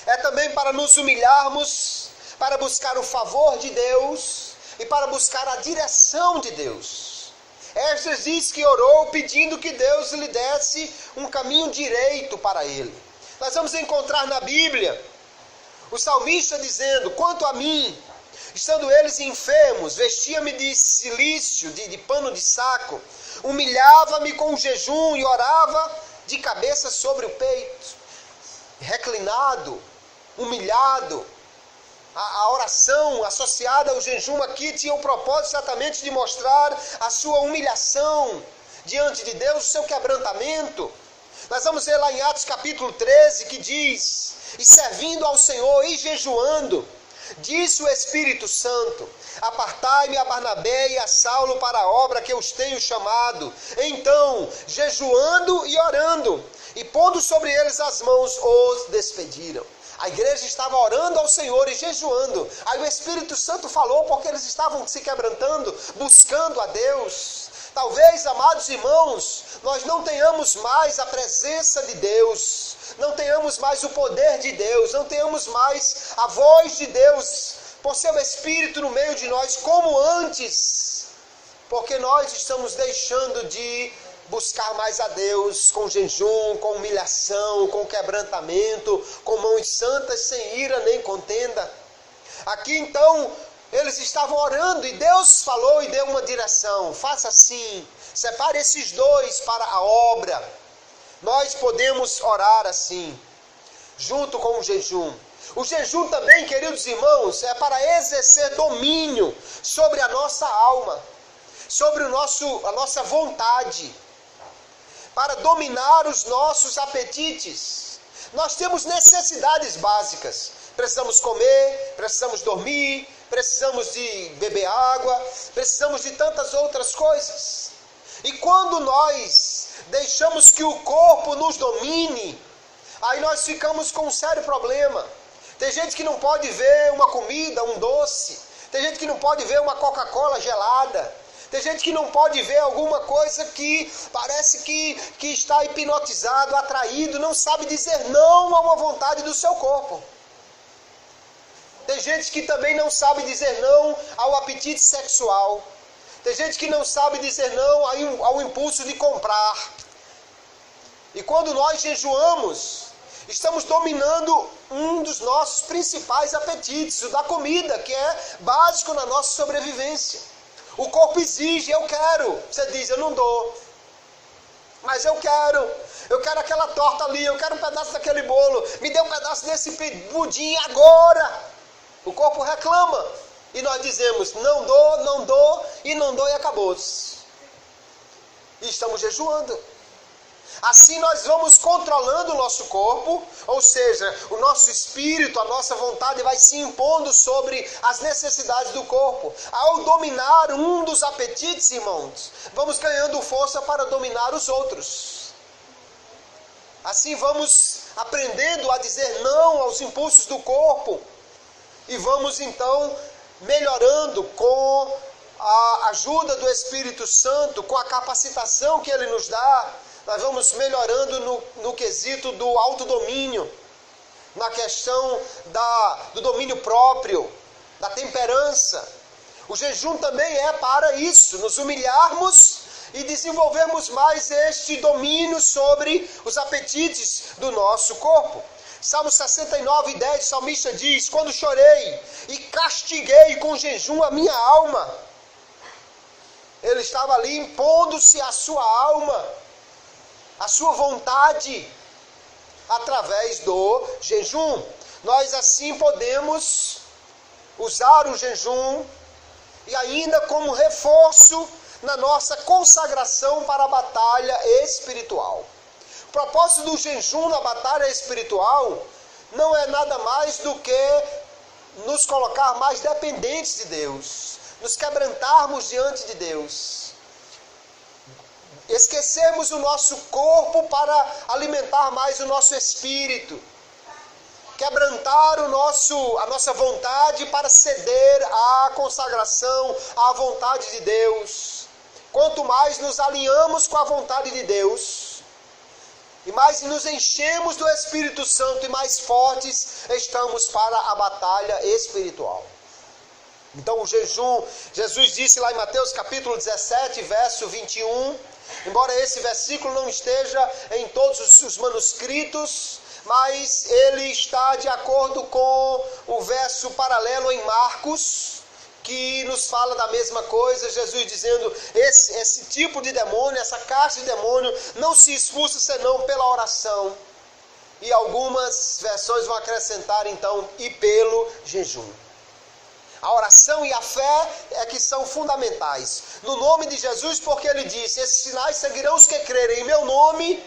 É também para nos humilharmos, para buscar o favor de Deus e para buscar a direção de Deus. Esdras diz que orou pedindo que Deus lhe desse um caminho direito para ele. Nós vamos encontrar na Bíblia o salmista dizendo, quanto a mim, estando eles enfermos, vestia-me de cilício, de pano de saco, humilhava-me com jejum e orava de cabeça sobre o peito, reclinado, humilhado. A oração associada ao jejum aqui tinha o propósito exatamente de mostrar a sua humilhação diante de Deus, o seu quebrantamento. Nós vamos ver lá em Atos capítulo 13 que diz, e servindo ao Senhor e jejuando, disse o Espírito Santo, apartai-me a Barnabé e a Saulo para a obra que eu os tenho chamado. Então, jejuando e orando, e pondo sobre eles as mãos, os despediram. A igreja estava orando ao Senhor e jejuando. Aí o Espírito Santo falou porque eles estavam se quebrantando, buscando a Deus. Talvez, amados irmãos, nós não tenhamos mais a presença de Deus, não tenhamos mais o poder de Deus, não tenhamos mais a voz de Deus por seu Espírito no meio de nós como antes, porque nós estamos deixando de buscar mais a Deus com jejum, com humilhação, com quebrantamento, com mãos santas, sem ira nem contenda. Aqui então, Eles estavam orando e Deus falou e deu uma direção. Faça assim, separe esses dois para a obra. Nós podemos orar assim, junto com o jejum. O jejum também, queridos irmãos, é para exercer domínio sobre a nossa alma, sobre a nossa vontade, para dominar os nossos apetites. Nós temos necessidades básicas. Precisamos comer, precisamos dormir, precisamos de beber água, precisamos de tantas outras coisas. E quando nós deixamos que o corpo nos domine, aí nós ficamos com um sério problema. Tem gente que não pode ver uma comida, um doce. Tem gente que não pode ver uma Coca-Cola gelada. Tem gente que não pode ver alguma coisa que parece que está hipnotizado, atraído, não sabe dizer não a uma vontade do seu corpo. Tem gente que também não sabe dizer não ao apetite sexual. Tem gente que não sabe dizer não ao impulso de comprar. E quando nós jejuamos, estamos dominando um dos nossos principais apetites, o da comida, que é básico na nossa sobrevivência. O corpo exige, eu quero. Você diz, eu não dou. Mas eu quero aquela torta ali, eu quero um pedaço daquele bolo, me dê um pedaço desse pudim agora. O corpo reclama. E nós dizemos, não dou e acabou-se. E estamos jejuando. Assim nós vamos controlando o nosso corpo, ou seja, o nosso espírito, a nossa vontade vai se impondo sobre as necessidades do corpo. Ao dominar um dos apetites, irmãos, vamos ganhando força para dominar os outros. Assim vamos aprendendo a dizer não aos impulsos do corpo e vamos então melhorando com a ajuda do Espírito Santo, com a capacitação que Ele nos dá. Nós vamos melhorando no quesito do autodomínio, na questão do domínio próprio, da temperança. O jejum também é para isso, nos humilharmos e desenvolvermos mais este domínio sobre os apetites do nosso corpo. Salmo 69:10, o salmista diz, quando chorei e castiguei com jejum a minha alma. Ele estava ali impondo-se a sua alma, a sua vontade, através do jejum. Nós assim podemos usar o jejum e ainda como reforço na nossa consagração para a batalha espiritual. O propósito do jejum na batalha espiritual não é nada mais do que nos colocar mais dependentes de Deus, nos quebrantarmos diante de Deus. Esquecemos o nosso corpo para alimentar mais o nosso espírito. Quebrantar a nossa vontade para ceder à consagração, à vontade de Deus. Quanto mais nos alinhamos com a vontade de Deus, e mais nos enchemos do Espírito Santo e mais fortes estamos para a batalha espiritual. Então o jejum, Jesus disse lá em Mateus capítulo 17, verso 21, embora esse versículo não esteja em todos os manuscritos, mas ele está de acordo com o verso paralelo em Marcos, que nos fala da mesma coisa, Jesus dizendo, esse tipo de demônio, essa casta de demônio, não se expulsa senão pela oração. E algumas versões vão acrescentar então, e pelo jejum. A oração e a fé é que são fundamentais. No nome de Jesus, porque ele disse, esses sinais seguirão os que crerem em meu nome,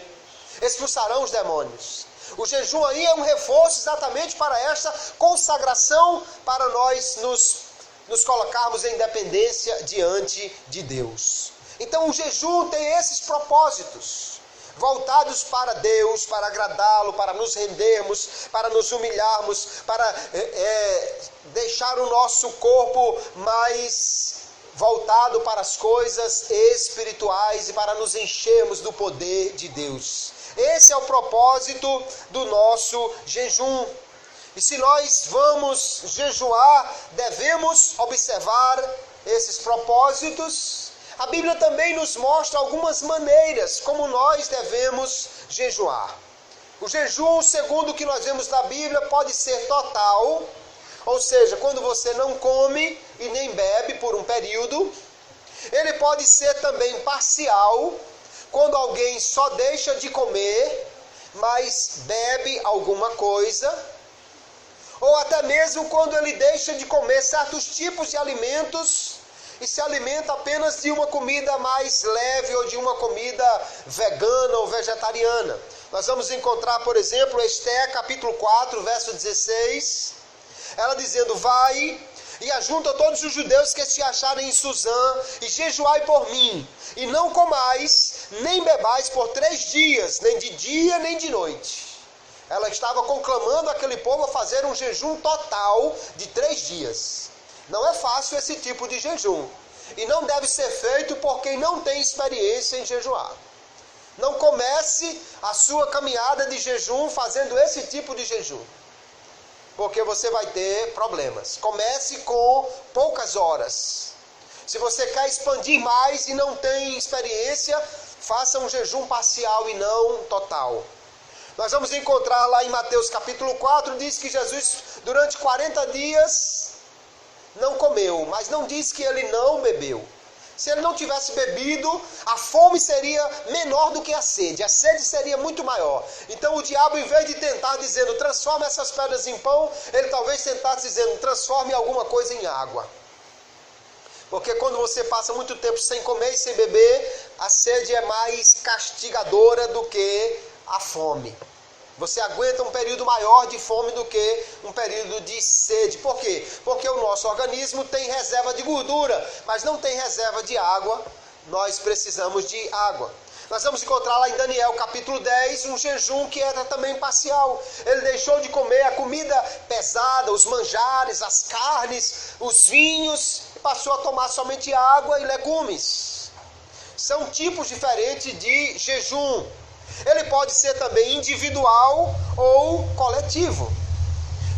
expulsarão os demônios. O jejum aí é um reforço exatamente para esta consagração, para nós nos colocarmos em dependência diante de Deus. Então o jejum tem esses propósitos, voltados para Deus, para agradá-lo, para nos rendermos, para nos humilharmos, para deixar o nosso corpo mais voltado para as coisas espirituais e para nos enchermos do poder de Deus. Esse é o propósito do nosso jejum. E se nós vamos jejuar, devemos observar esses propósitos. A Bíblia também nos mostra algumas maneiras como nós devemos jejuar. O jejum, segundo o que nós vemos na Bíblia, pode ser total, ou seja, quando você não come bebe por um período. Ele pode ser também parcial, quando alguém só deixa de comer, mas bebe alguma coisa. Ou até mesmo quando ele deixa de comer certos tipos de alimentos e se alimenta apenas de uma comida mais leve ou de uma comida vegana ou vegetariana. Nós vamos encontrar, por exemplo, Esté, capítulo 4, verso 16, ela dizendo: vai e ajunta todos os judeus que se acharem em Suzã e jejuai por mim, e não comais, nem bebais por 3 dias, nem de dia nem de noite. Ela estava conclamando aquele povo a fazer um jejum total de 3 dias. Não é fácil esse tipo de jejum. E não deve ser feito por quem não tem experiência em jejuar. Não comece a sua caminhada de jejum fazendo esse tipo de jejum, porque você vai ter problemas. Comece com poucas horas. Se você quer expandir mais e não tem experiência, faça um jejum parcial e não total. Nós vamos encontrar lá em Mateus capítulo 4, diz que Jesus durante 40 dias não comeu, mas não diz que ele não bebeu. Se ele não tivesse bebido, a fome seria menor do que a sede seria muito maior. Então o diabo, em vez de tentar dizendo, transforma essas pedras em pão, ele talvez tentasse dizendo, transforme alguma coisa em água. Porque quando você passa muito tempo sem comer e sem beber, a sede é mais castigadora do que a fome. Você aguenta um período maior de fome do que um período de sede. Por quê? Porque o nosso organismo tem reserva de gordura, mas não tem reserva de água. Nós precisamos de água. Nós vamos encontrar lá em Daniel capítulo 10 um jejum que era também parcial. Ele deixou de comer a comida pesada, os manjares, as carnes, os vinhos, e passou a tomar somente água e legumes. São tipos diferentes de jejum. Ele pode ser também individual ou coletivo.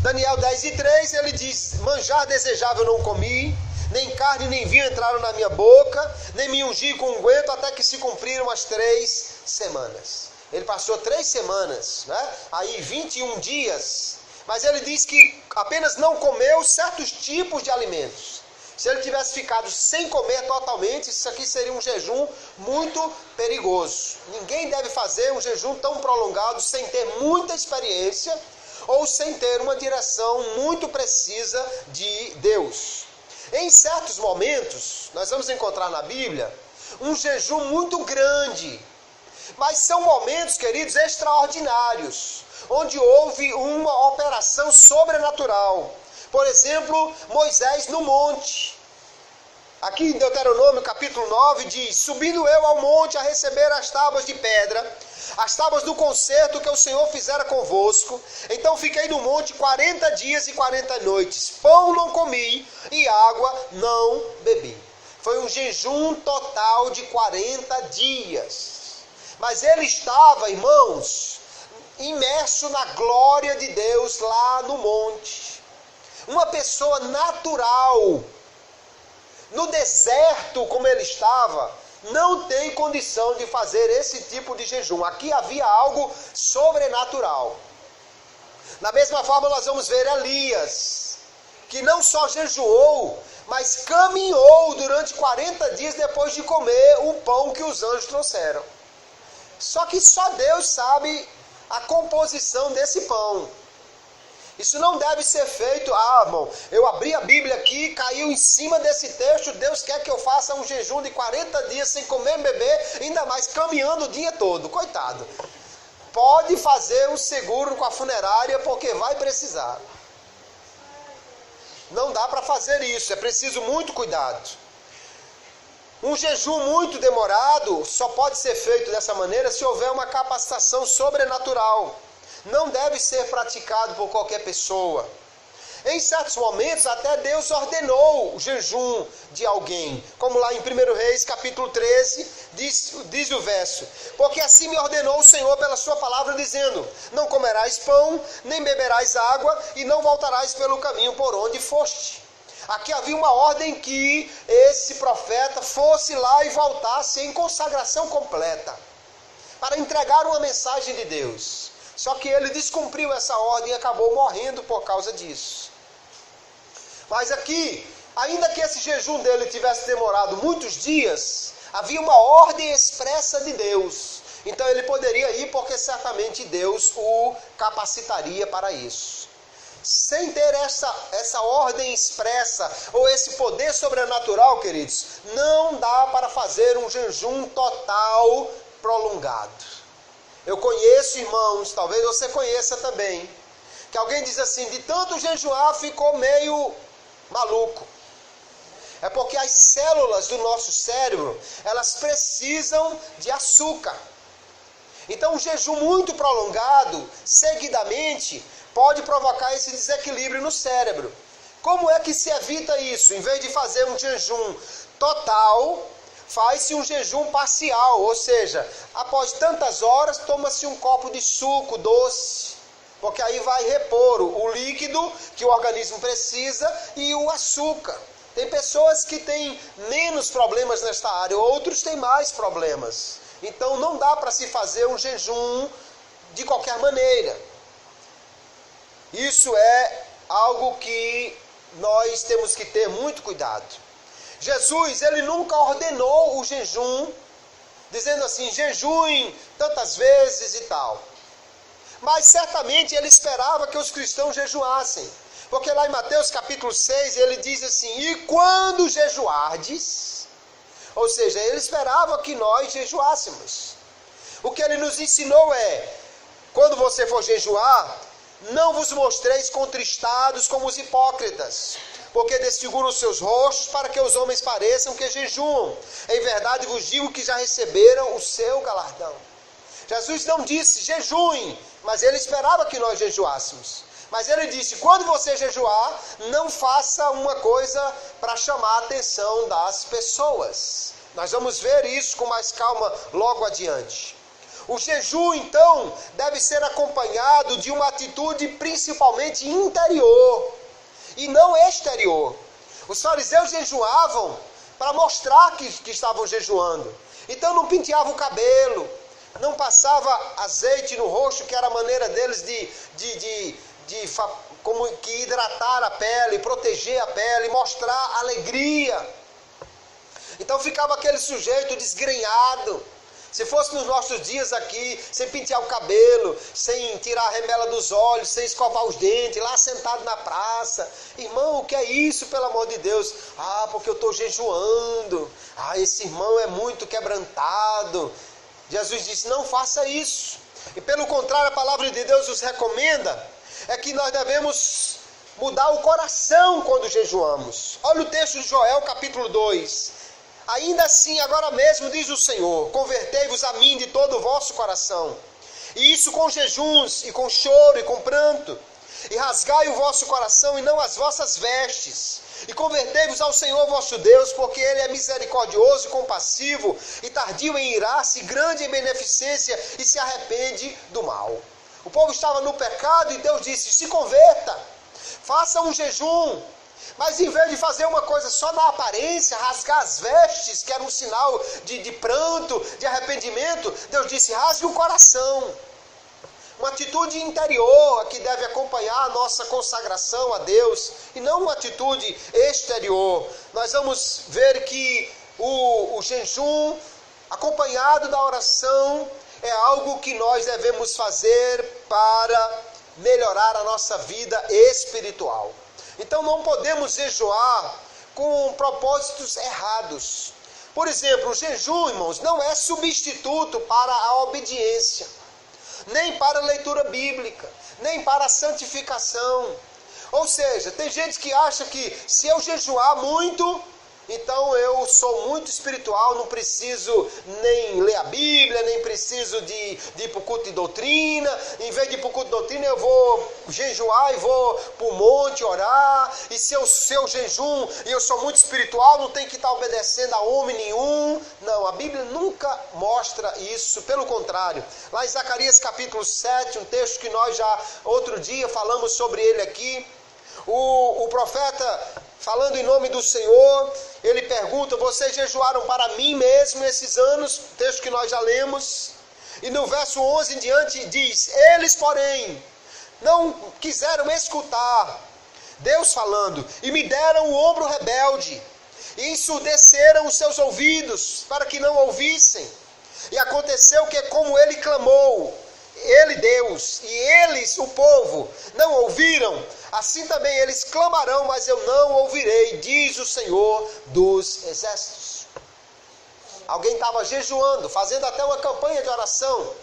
Daniel 10:3, ele diz, manjar desejável não comi, nem carne nem vinho entraram na minha boca, nem me ungi com unguento, até que se cumpriram as 3 semanas. Ele passou 3 semanas, né? Aí 21 dias, mas ele diz que apenas não comeu certos tipos de alimentos. Se ele tivesse ficado sem comer totalmente, isso aqui seria um jejum muito perigoso. Ninguém deve fazer um jejum tão prolongado sem ter muita experiência ou sem ter uma direção muito precisa de Deus. Em certos momentos, nós vamos encontrar na Bíblia um jejum muito grande, mas são momentos, queridos, extraordinários, onde houve uma operação sobrenatural. Por exemplo, Moisés no monte. Aqui em Deuteronômio capítulo 9 diz, subindo eu ao monte a receber as tábuas de pedra, as tábuas do concerto que o Senhor fizera convosco. Então fiquei no monte 40 dias e 40 noites. Pão não comi e água não bebi. Foi um jejum total de 40 dias. Mas ele estava, irmãos, imerso na glória de Deus lá no monte. Uma pessoa natural, no deserto como ele estava, não tem condição de fazer esse tipo de jejum. Aqui havia algo sobrenatural. Da mesma forma nós vamos ver Elias, que não só jejuou, mas caminhou durante 40 dias depois de comer o pão que os anjos trouxeram. Só que só Deus sabe a composição desse pão. Isso não deve ser feito, irmão, eu abri a Bíblia aqui, caiu em cima desse texto, Deus quer que eu faça um jejum de 40 dias sem comer e beber, ainda mais caminhando o dia todo, coitado. Pode fazer um seguro com a funerária, porque vai precisar. Não dá para fazer isso, é preciso muito cuidado. Um jejum muito demorado só pode ser feito dessa maneira se houver uma capacitação sobrenatural. Não deve ser praticado por qualquer pessoa. Em certos momentos, até Deus ordenou o jejum de alguém. Como lá em 1 Reis, capítulo 13, diz o verso. Porque assim me ordenou o Senhor pela sua palavra, dizendo, não comerás pão, nem beberás água, e não voltarás pelo caminho por onde foste. Aqui havia uma ordem que esse profeta fosse lá e voltasse em consagração completa, para entregar uma mensagem de Deus. Só que ele descumpriu essa ordem e acabou morrendo por causa disso. Mas aqui, Ainda que esse jejum dele tivesse demorado muitos dias, havia uma ordem expressa de Deus. Então ele poderia ir porque certamente Deus o capacitaria para isso. Sem ter essa ordem expressa ou esse poder sobrenatural, queridos, não dá para fazer um jejum total prolongado. Eu conheço irmãos, talvez você conheça também, que alguém diz assim, de tanto jejuar ficou meio maluco. É porque as células do nosso cérebro, elas precisam de açúcar. Então um jejum muito prolongado, seguidamente, pode provocar esse desequilíbrio no cérebro. Como é que se evita isso? Em vez de fazer um jejum total, faz-se um jejum parcial, ou seja, após tantas horas, toma-se um copo de suco doce, porque aí vai repor o líquido que o organismo precisa e o açúcar. Tem pessoas que têm menos problemas nesta área, outros têm mais problemas. Então não dá para se fazer um jejum de qualquer maneira. Isso é algo que nós temos que ter muito cuidado. Jesus, ele nunca ordenou o jejum, dizendo assim, jejuem tantas vezes e tal. Mas certamente ele esperava que os cristãos jejuassem. Porque lá em Mateus capítulo 6, ele diz assim, e quando jejuardes, ou seja, ele esperava que nós jejuássemos. O que ele nos ensinou é, quando você for jejuar, não vos mostreis contristados como os hipócritas, porque desfiguram os seus rostos para que os homens pareçam que jejuam. Em verdade vos digo que já receberam o seu galardão. Jesus não disse jejuem, mas ele esperava que nós jejuássemos. Mas ele disse, quando você jejuar, não faça uma coisa para chamar a atenção das pessoas. Nós vamos ver isso com mais calma logo adiante. O jejum, então, deve ser acompanhado de uma atitude principalmente interior e não exterior. Os fariseus jejuavam para mostrar que estavam jejuando. Então não penteavam o cabelo, não passava azeite no rosto, que era a maneira deles como que hidratar a pele, proteger a pele, mostrar alegria. Então ficava aquele sujeito desgrenhado. Se fosse nos nossos dias aqui, sem pentear o cabelo, sem tirar a remela dos olhos, sem escovar os dentes, lá sentado na praça. Irmão, o que é isso, pelo amor de Deus? Ah, porque eu estou jejuando. Ah, esse irmão é muito quebrantado. Jesus disse, não faça isso. E pelo contrário, a palavra de Deus nos recomenda é que nós devemos mudar o coração quando jejuamos. Olha o texto de Joel, capítulo 2. Ainda assim, agora mesmo, diz o Senhor, convertei-vos a mim de todo o vosso coração. E isso com jejuns, e com choro, e com pranto. E rasgai o vosso coração, e não as vossas vestes. E convertei-vos ao Senhor vosso Deus, porque Ele é misericordioso e compassivo, e tardio em irar-se, grande em beneficência, e se arrepende do mal. O povo estava no pecado, e Deus disse, se converta, faça um jejum. Mas em vez de fazer uma coisa só na aparência, rasgar as vestes, que era um sinal de pranto, de arrependimento, Deus disse, rasgue o coração. Uma atitude interior que deve acompanhar a nossa consagração a Deus, e não uma atitude exterior. Nós vamos ver que o jejum, acompanhado da oração, é algo que nós devemos fazer para melhorar a nossa vida espiritual. Então não podemos jejuar com propósitos errados. Por exemplo, o jejum, irmãos, não é substituto para a obediência, nem para a leitura bíblica, nem para a santificação. Ou seja, tem gente que acha que se eu jejuar muito, então eu sou muito espiritual, não preciso nem ler a Bíblia, nem preciso de ir para o culto de doutrina. Em vez de ir para o culto de doutrina, eu vou jejuar e vou para o monte orar. E se eu jejum e eu sou muito espiritual, não tem que estar obedecendo a homem nenhum. Não, a Bíblia nunca mostra isso, pelo contrário. Lá em Zacarias capítulo 7, um texto que nós já outro dia falamos sobre ele aqui, o profeta, falando em nome do Senhor, ele pergunta, vocês jejuaram para mim mesmo esses anos? Texto que nós já lemos. E no verso 11 em diante diz, eles porém não quiseram escutar, Deus falando, e me deram o ombro rebelde, e ensurdeceram os seus ouvidos, para que não ouvissem. E aconteceu que, como ele clamou, ele, Deus, e eles, o povo, não ouviram, assim também eles clamarão, mas eu não ouvirei, diz o Senhor dos Exércitos. Alguém estava jejuando, fazendo até uma campanha de oração,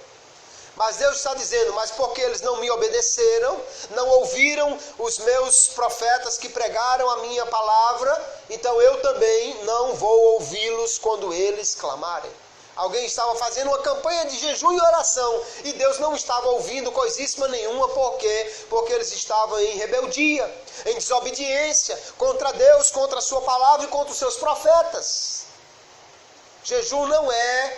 mas Deus está dizendo, mas porque eles não me obedeceram, não ouviram os meus profetas que pregaram a minha palavra, então eu também não vou ouvi-los quando eles clamarem. Alguém estava fazendo uma campanha de jejum e oração, e Deus não estava ouvindo coisíssima nenhuma, porque eles estavam em rebeldia, em desobediência, contra Deus, contra a sua palavra e contra os seus profetas. Jejum não é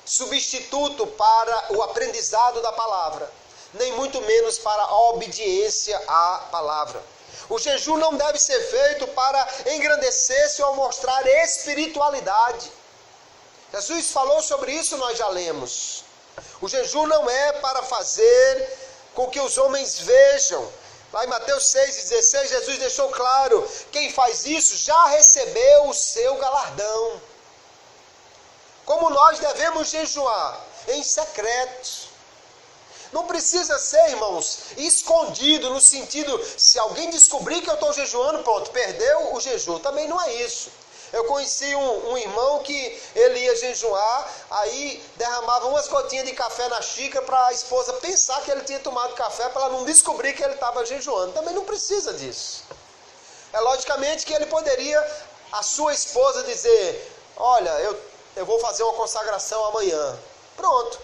substituto para o aprendizado da palavra, nem muito menos para a obediência à palavra. O jejum não deve ser feito para engrandecer-se ou mostrar espiritualidade. Jesus falou sobre isso, nós já lemos. O jejum não é para fazer com que os homens vejam. Lá em Mateus 6,16, Jesus deixou claro, quem faz isso já recebeu o seu galardão. Como nós devemos jejuar? Em secreto. Não precisa ser, irmãos, escondido no sentido, se alguém descobrir que eu estou jejuando, pronto, perdeu o jejum. Também não é isso. Eu conheci um irmão que ele ia jejuar, aí derramava umas gotinhas de café na xícara para a esposa pensar que ele tinha tomado café, para ela não descobrir que ele estava jejuando. Também não precisa disso. É logicamente que ele poderia, a sua esposa dizer, olha, eu vou fazer uma consagração amanhã. Pronto.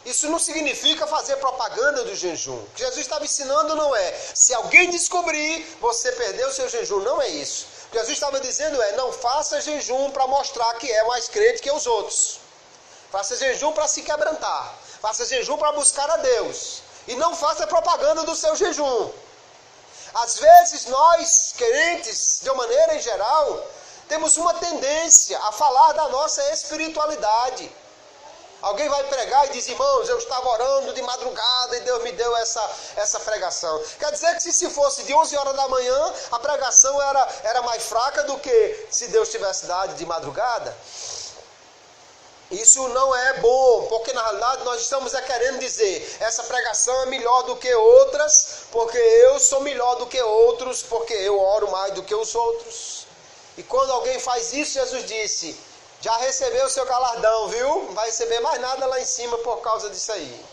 Isso não significa fazer propaganda do jejum. O que Jesus estava ensinando não é, se alguém descobrir, você perdeu o seu jejum. Não é isso. O que Jesus estava dizendo é, não faça jejum para mostrar que é mais crente que os outros. Faça jejum para se quebrantar. Faça jejum para buscar a Deus. E não faça propaganda do seu jejum. Às vezes nós, crentes, de uma maneira em geral, temos uma tendência a falar da nossa espiritualidade. Alguém vai pregar e diz, irmãos, eu estava orando de madrugada e Deus me deu essa pregação. Quer dizer que se fosse de 11 horas da manhã, a pregação era mais fraca do que se Deus tivesse dado de madrugada? Isso não é bom, porque na realidade nós estamos querendo dizer, essa pregação é melhor do que outras, porque eu sou melhor do que outros, porque eu oro mais do que os outros. E quando alguém faz isso, Jesus disse, já recebeu o seu galardão, viu? Não vai receber mais nada lá em cima por causa disso aí.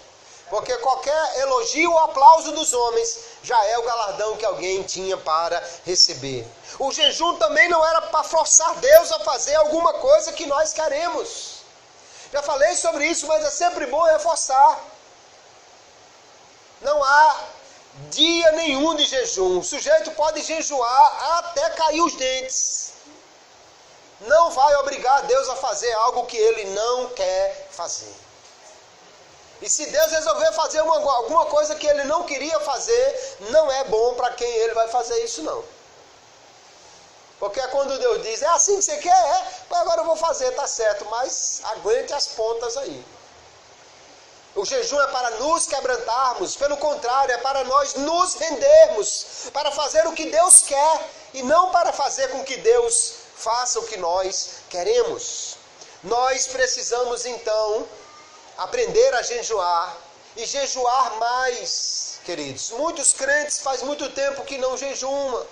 Porque qualquer elogio ou aplauso dos homens já é o galardão que alguém tinha para receber. O jejum também não era para forçar Deus a fazer alguma coisa que nós queremos. Já falei sobre isso, mas é sempre bom reforçar. Não há dia nenhum de jejum. O sujeito pode jejuar até cair os dentes. Não vai obrigar Deus a fazer algo que ele não quer fazer. E se Deus resolver fazer alguma coisa que ele não queria fazer, não é bom para quem ele vai fazer isso não. Porque é quando Deus diz, é assim que você quer? Agora eu vou fazer, tá certo, mas aguente as pontas aí. O jejum é para nos quebrantarmos, pelo contrário, é para nós nos rendermos, para fazer o que Deus quer, e não para fazer com que Deus faça o que nós queremos. Nós precisamos então aprender a jejuar, e jejuar mais, queridos. Muitos crentes faz muito tempo que não jejuam.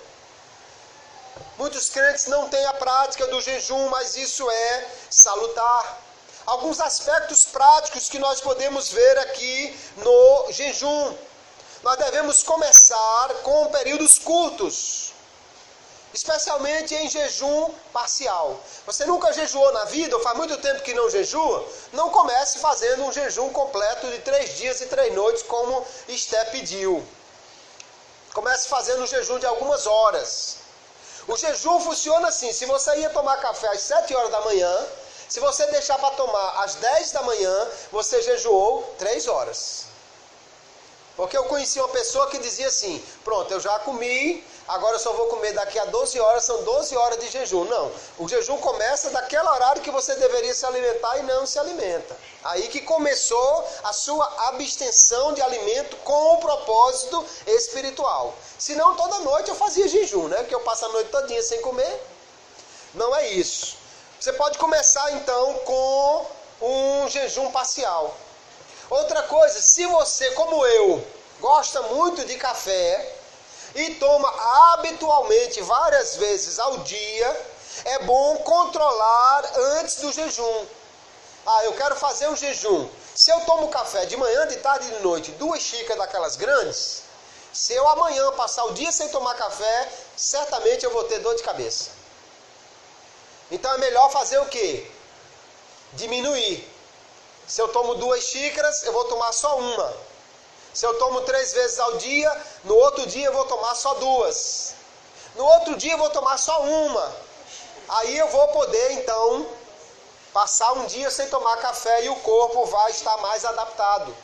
Muitos crentes não têm a prática do jejum, mas isso é salutar. Alguns aspectos práticos que nós podemos ver aqui no jejum. Nós devemos começar com períodos curtos, especialmente em jejum parcial. Você nunca jejuou na vida, ou faz muito tempo que não jejua? Não comece fazendo um jejum completo de 3 dias e 3 noites, como Esté pediu. Comece fazendo um jejum de algumas horas. O jejum funciona assim, se você ia tomar café às 7 horas da manhã, se você deixar para tomar às 10 da manhã, você jejuou 3 horas. Porque eu conheci uma pessoa que dizia assim, pronto, eu já comi, agora eu só vou comer daqui a 12 horas, são 12 horas de jejum. Não, o jejum começa daquele horário que você deveria se alimentar e não se alimenta. Aí que começou a sua abstenção de alimento com o propósito espiritual. Senão toda noite eu fazia jejum, né? Porque eu passo a noite todinha sem comer. Não é isso. Você pode começar então com um jejum parcial. Outra coisa, se você, como eu, gosta muito de café e toma habitualmente várias vezes ao dia, é bom controlar antes do jejum. Eu quero fazer um jejum. Se eu tomo café de manhã, de tarde e de noite, 2 xícaras daquelas grandes, se eu amanhã passar o dia sem tomar café, certamente eu vou ter dor de cabeça. Então é melhor fazer o quê? Diminuir. Se eu tomo 2 xícaras, eu vou tomar só uma. Se eu tomo 3 vezes ao dia, no outro dia eu vou tomar só 2. No outro dia eu vou tomar só uma. Aí eu vou poder então passar um dia sem tomar café e o corpo vai estar mais adaptado.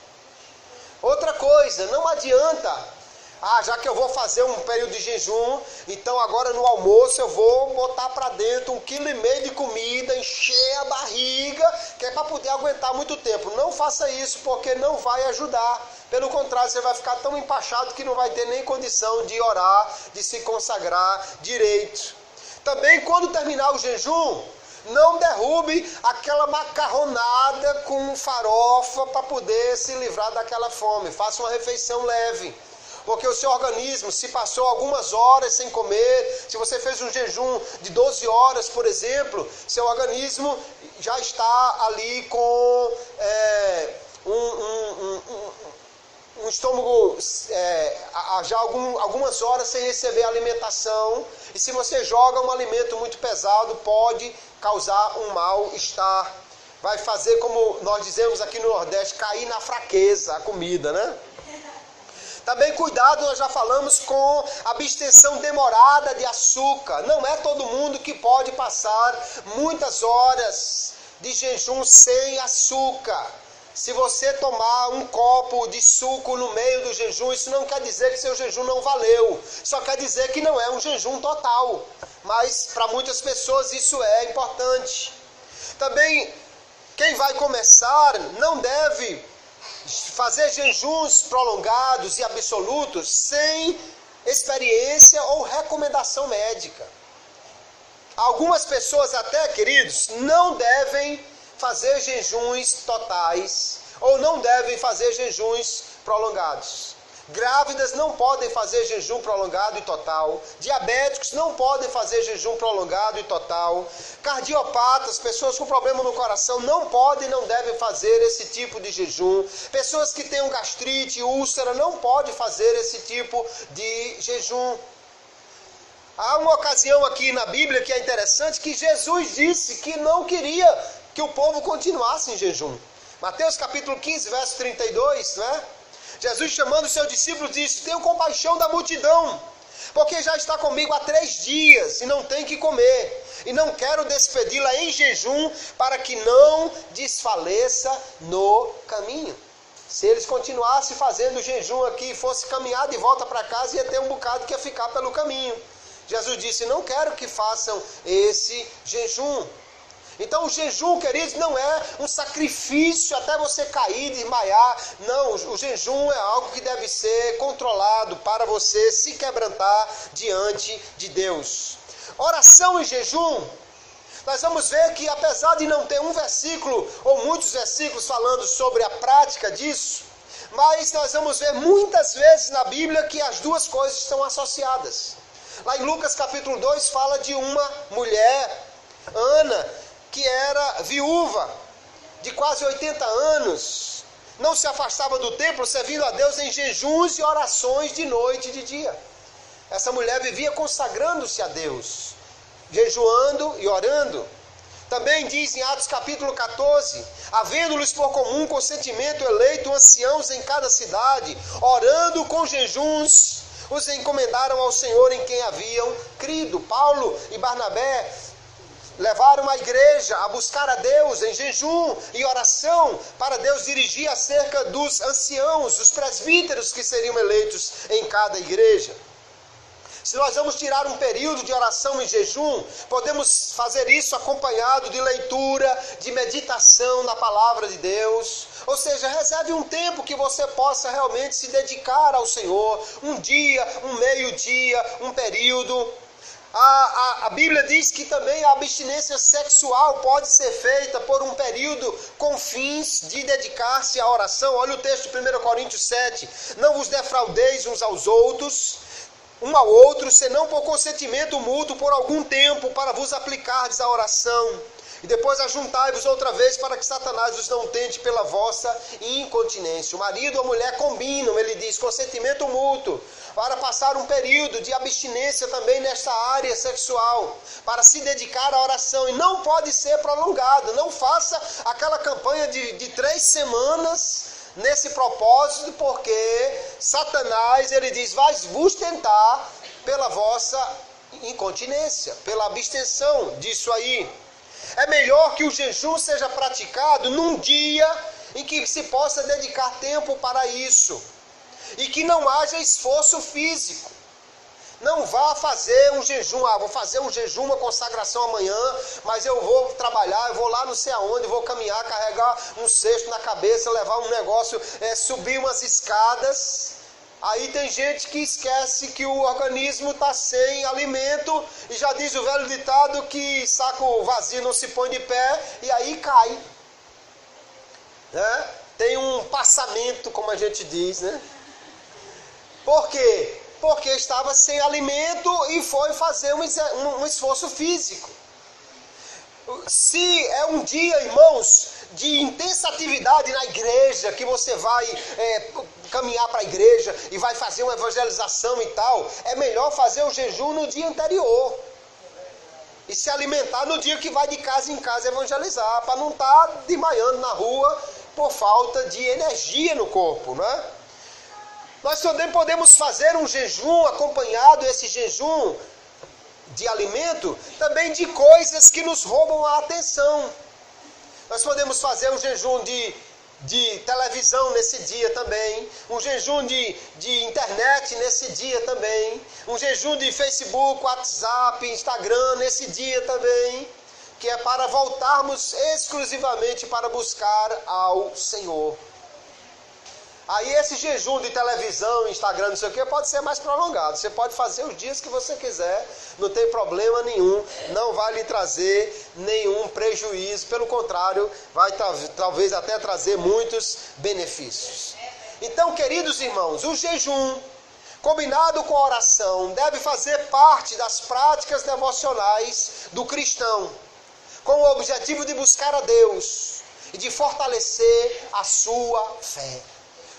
Outra coisa, não adianta, já que eu vou fazer um período de jejum, então agora no almoço eu vou botar para dentro 1,5 kg de comida, encher a barriga, que é para poder aguentar muito tempo. Não faça isso, porque não vai ajudar. Pelo contrário, você vai ficar tão empachado que não vai ter nem condição de orar, de se consagrar direito. Também quando terminar o jejum, não derrube aquela macarronada com farofa para poder se livrar daquela fome. Faça uma refeição leve. Porque o seu organismo, se passou algumas horas sem comer, se você fez um jejum de 12 horas, por exemplo, seu organismo já está ali com um estômago já algumas horas sem receber alimentação. E se você joga um alimento muito pesado, pode causar um mal-estar. Vai fazer, como nós dizemos aqui no Nordeste, cair na fraqueza a comida, né? Também cuidado, nós já falamos, com abstenção demorada de açúcar. Não é todo mundo que pode passar muitas horas de jejum sem açúcar. Se você tomar um copo de suco no meio do jejum, isso não quer dizer que seu jejum não valeu. Só quer dizer que não é um jejum total. Mas para muitas pessoas isso é importante. Também, quem vai começar não deve fazer jejuns prolongados e absolutos sem experiência ou recomendação médica. Algumas pessoas até, queridos, não devem fazer jejuns totais ou não devem fazer jejuns prolongados. Grávidas não podem fazer jejum prolongado e total. Diabéticos não podem fazer jejum prolongado e total. Cardiopatas, pessoas com problema no coração, não podem e não devem fazer esse tipo de jejum. Pessoas que têm gastrite, úlcera, não podem fazer esse tipo de jejum. Há uma ocasião aqui na Bíblia que é interessante, que Jesus disse que não queria que o povo continuasse em jejum. Mateus capítulo 15, verso 32, né? Jesus, chamando os seus discípulos, disse: tenho compaixão da multidão, porque já está comigo há 3 dias e não tem que comer, e não quero despedi-la em jejum, para que não desfaleça no caminho. Se eles continuassem fazendo jejum aqui e fosse caminhar de volta para casa, ia ter um bocado que ia ficar pelo caminho. Jesus disse: não quero que façam esse jejum. Então o jejum, queridos, não é um sacrifício até você cair, desmaiar. Não, o jejum é algo que deve ser controlado para você se quebrantar diante de Deus. Oração em jejum, nós vamos ver que apesar de não ter um versículo ou muitos versículos falando sobre a prática disso, mas nós vamos ver muitas vezes na Bíblia que as duas coisas estão associadas. Lá em Lucas capítulo 2 fala de uma mulher, Ana, que era viúva, de quase 80 anos, não se afastava do templo, servindo a Deus em jejuns e orações de noite e de dia. Essa mulher vivia consagrando-se a Deus, jejuando e orando. Também diz em Atos capítulo 14, havendo-lhes por comum consentimento eleito anciãos em cada cidade, orando com jejuns, os encomendaram ao Senhor em quem haviam crido. Paulo e Barnabé levaram a igreja a buscar a Deus em jejum e oração para Deus dirigir acerca dos anciãos, dos presbíteros que seriam eleitos em cada igreja. Se nós vamos tirar um período de oração e jejum, podemos fazer isso acompanhado de leitura, de meditação na palavra de Deus. Ou seja, reserve um tempo que você possa realmente se dedicar ao Senhor. Um dia, um meio-dia, um período. A Bíblia diz que também a abstinência sexual pode ser feita por um período com fins de dedicar-se à oração. Olha o texto de 1 Coríntios 7. Não vos defraudeis uns aos outros, um ao outro, senão por consentimento mútuo por algum tempo, para vos aplicardes à oração. E depois ajuntai-vos outra vez, para que Satanás vos não tente pela vossa incontinência. O marido ou a mulher combinam, ele diz, consentimento mútuo, para passar um período de abstinência também nesta área sexual, para se dedicar à oração. E não pode ser prolongado. Não faça aquela campanha de 3 semanas nesse propósito, porque Satanás, ele diz, vai vos tentar pela vossa incontinência, pela abstenção disso aí. É melhor que o jejum seja praticado num dia em que se possa dedicar tempo para isso e que não haja esforço físico. Não vá fazer um jejum, vou fazer um jejum, uma consagração amanhã, mas eu vou trabalhar, eu vou lá não sei aonde, vou caminhar, carregar um cesto na cabeça, levar um negócio, subir umas escadas. Aí tem gente que esquece que o organismo está sem alimento, e já diz o velho ditado que saco vazio não se põe de pé, e aí cai. Né? Tem um passamento, como a gente diz, né? Por quê? Porque estava sem alimento e foi fazer um esforço físico. Se é um dia, irmãos, de intensa atividade na igreja, que você vai caminhar para a igreja e vai fazer uma evangelização e tal, é melhor fazer o jejum no dia anterior. E se alimentar no dia que vai de casa em casa evangelizar, para não estar desmaiando na rua por falta de energia no corpo, né? Nós também podemos fazer um jejum acompanhado, esse jejum de alimento, também de coisas que nos roubam a atenção. Nós podemos fazer um jejum de televisão nesse dia também, um jejum de internet nesse dia também, um jejum de Facebook, WhatsApp, Instagram nesse dia também, que é para voltarmos exclusivamente para buscar ao Senhor. Aí esse jejum de televisão, Instagram, não sei o que, pode ser mais prolongado. Você pode fazer os dias que você quiser, não tem problema nenhum, não vai lhe trazer nenhum prejuízo. Pelo contrário, vai talvez até trazer muitos benefícios. Então, queridos irmãos, o jejum, combinado com a oração, deve fazer parte das práticas devocionais do cristão, com o objetivo de buscar a Deus e de fortalecer a sua fé.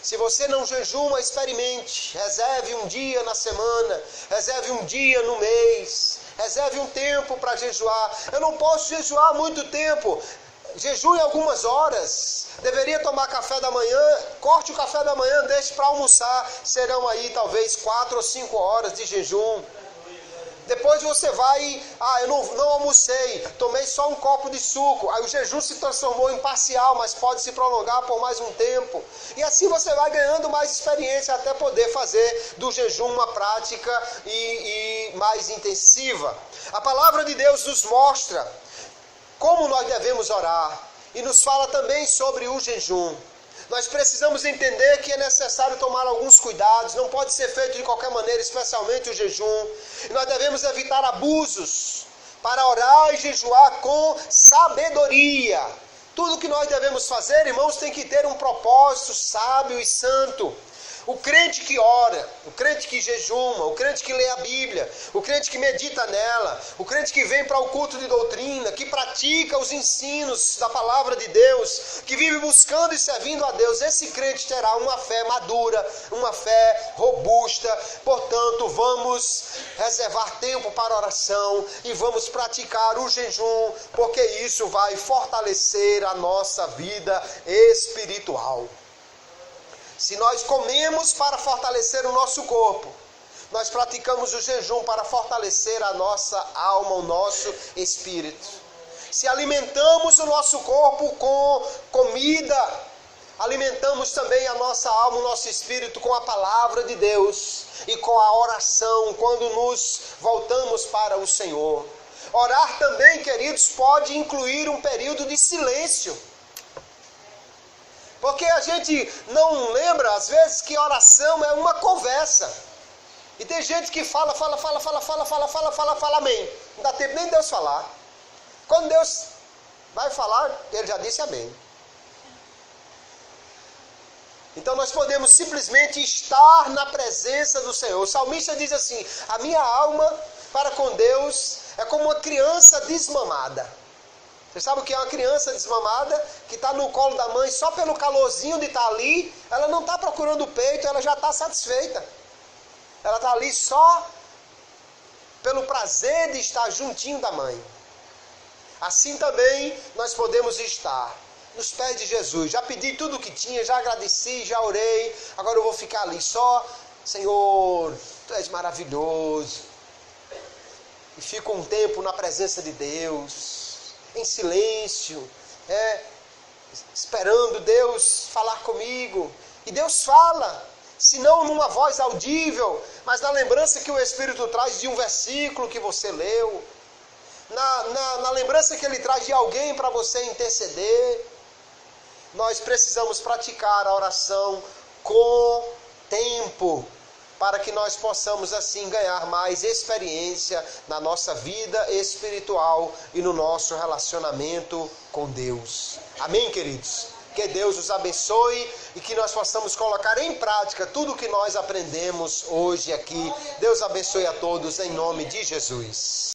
Se você não jejuma, experimente. Reserve um dia na semana, reserve um dia no mês, reserve um tempo para jejuar. Eu não posso jejuar muito tempo. Jejue algumas horas. Deveria tomar café da manhã, corte o café da manhã, deixe para almoçar. Serão aí talvez 4 ou 5 horas de jejum. Depois você vai, eu não almocei, tomei só um copo de suco. Aí o jejum se transformou em parcial, mas pode se prolongar por mais um tempo. E assim você vai ganhando mais experiência até poder fazer do jejum uma prática e mais intensiva. A palavra de Deus nos mostra como nós devemos orar e nos fala também sobre o jejum. Nós precisamos entender que é necessário tomar alguns cuidados, não pode ser feito de qualquer maneira, especialmente o jejum. E nós devemos evitar abusos para orar e jejuar com sabedoria. Tudo que nós devemos fazer, irmãos, tem que ter um propósito sábio e santo. O crente que ora, o crente que jejuma, o crente que lê a Bíblia, o crente que medita nela, o crente que vem para o culto de doutrina, que pratica os ensinos da palavra de Deus, que vive buscando e servindo a Deus, esse crente terá uma fé madura, uma fé robusta. Portanto, vamos reservar tempo para oração e vamos praticar o jejum, porque isso vai fortalecer a nossa vida espiritual. Se nós comemos para fortalecer o nosso corpo, nós praticamos o jejum para fortalecer a nossa alma, o nosso espírito. Se alimentamos o nosso corpo com comida, alimentamos também a nossa alma, o nosso espírito com a palavra de Deus e com a oração quando nos voltamos para o Senhor. Orar também, queridos, pode incluir um período de silêncio. Porque a gente não lembra, às vezes, que oração é uma conversa. E tem gente que fala, amém. Não dá tempo nem Deus falar. Quando Deus vai falar, Ele já disse amém. Então nós podemos simplesmente estar na presença do Senhor. O salmista diz assim: a minha alma para com Deus é como uma criança desmamada. Você sabe o que é uma criança desmamada? Que está no colo da mãe só pelo calorzinho de estar ali. Ela não está procurando o peito, ela já está satisfeita. Ela está ali só pelo prazer de estar juntinho da mãe. Assim também nós podemos estar nos pés de Jesus. Já pedi tudo o que tinha, já agradeci, já orei. Agora eu vou ficar ali só. Senhor, Tu és maravilhoso. E fico um tempo na presença de Deus, em silêncio, esperando Deus falar comigo. E Deus fala, se não numa voz audível, mas na lembrança que o Espírito traz de um versículo que você leu, na lembrança que Ele traz de alguém para você interceder. Nós precisamos praticar a oração com tempo, para que nós possamos assim ganhar mais experiência na nossa vida espiritual e no nosso relacionamento com Deus. Amém, queridos? Que Deus os abençoe e que nós possamos colocar em prática tudo o que nós aprendemos hoje aqui. Deus abençoe a todos em nome de Jesus.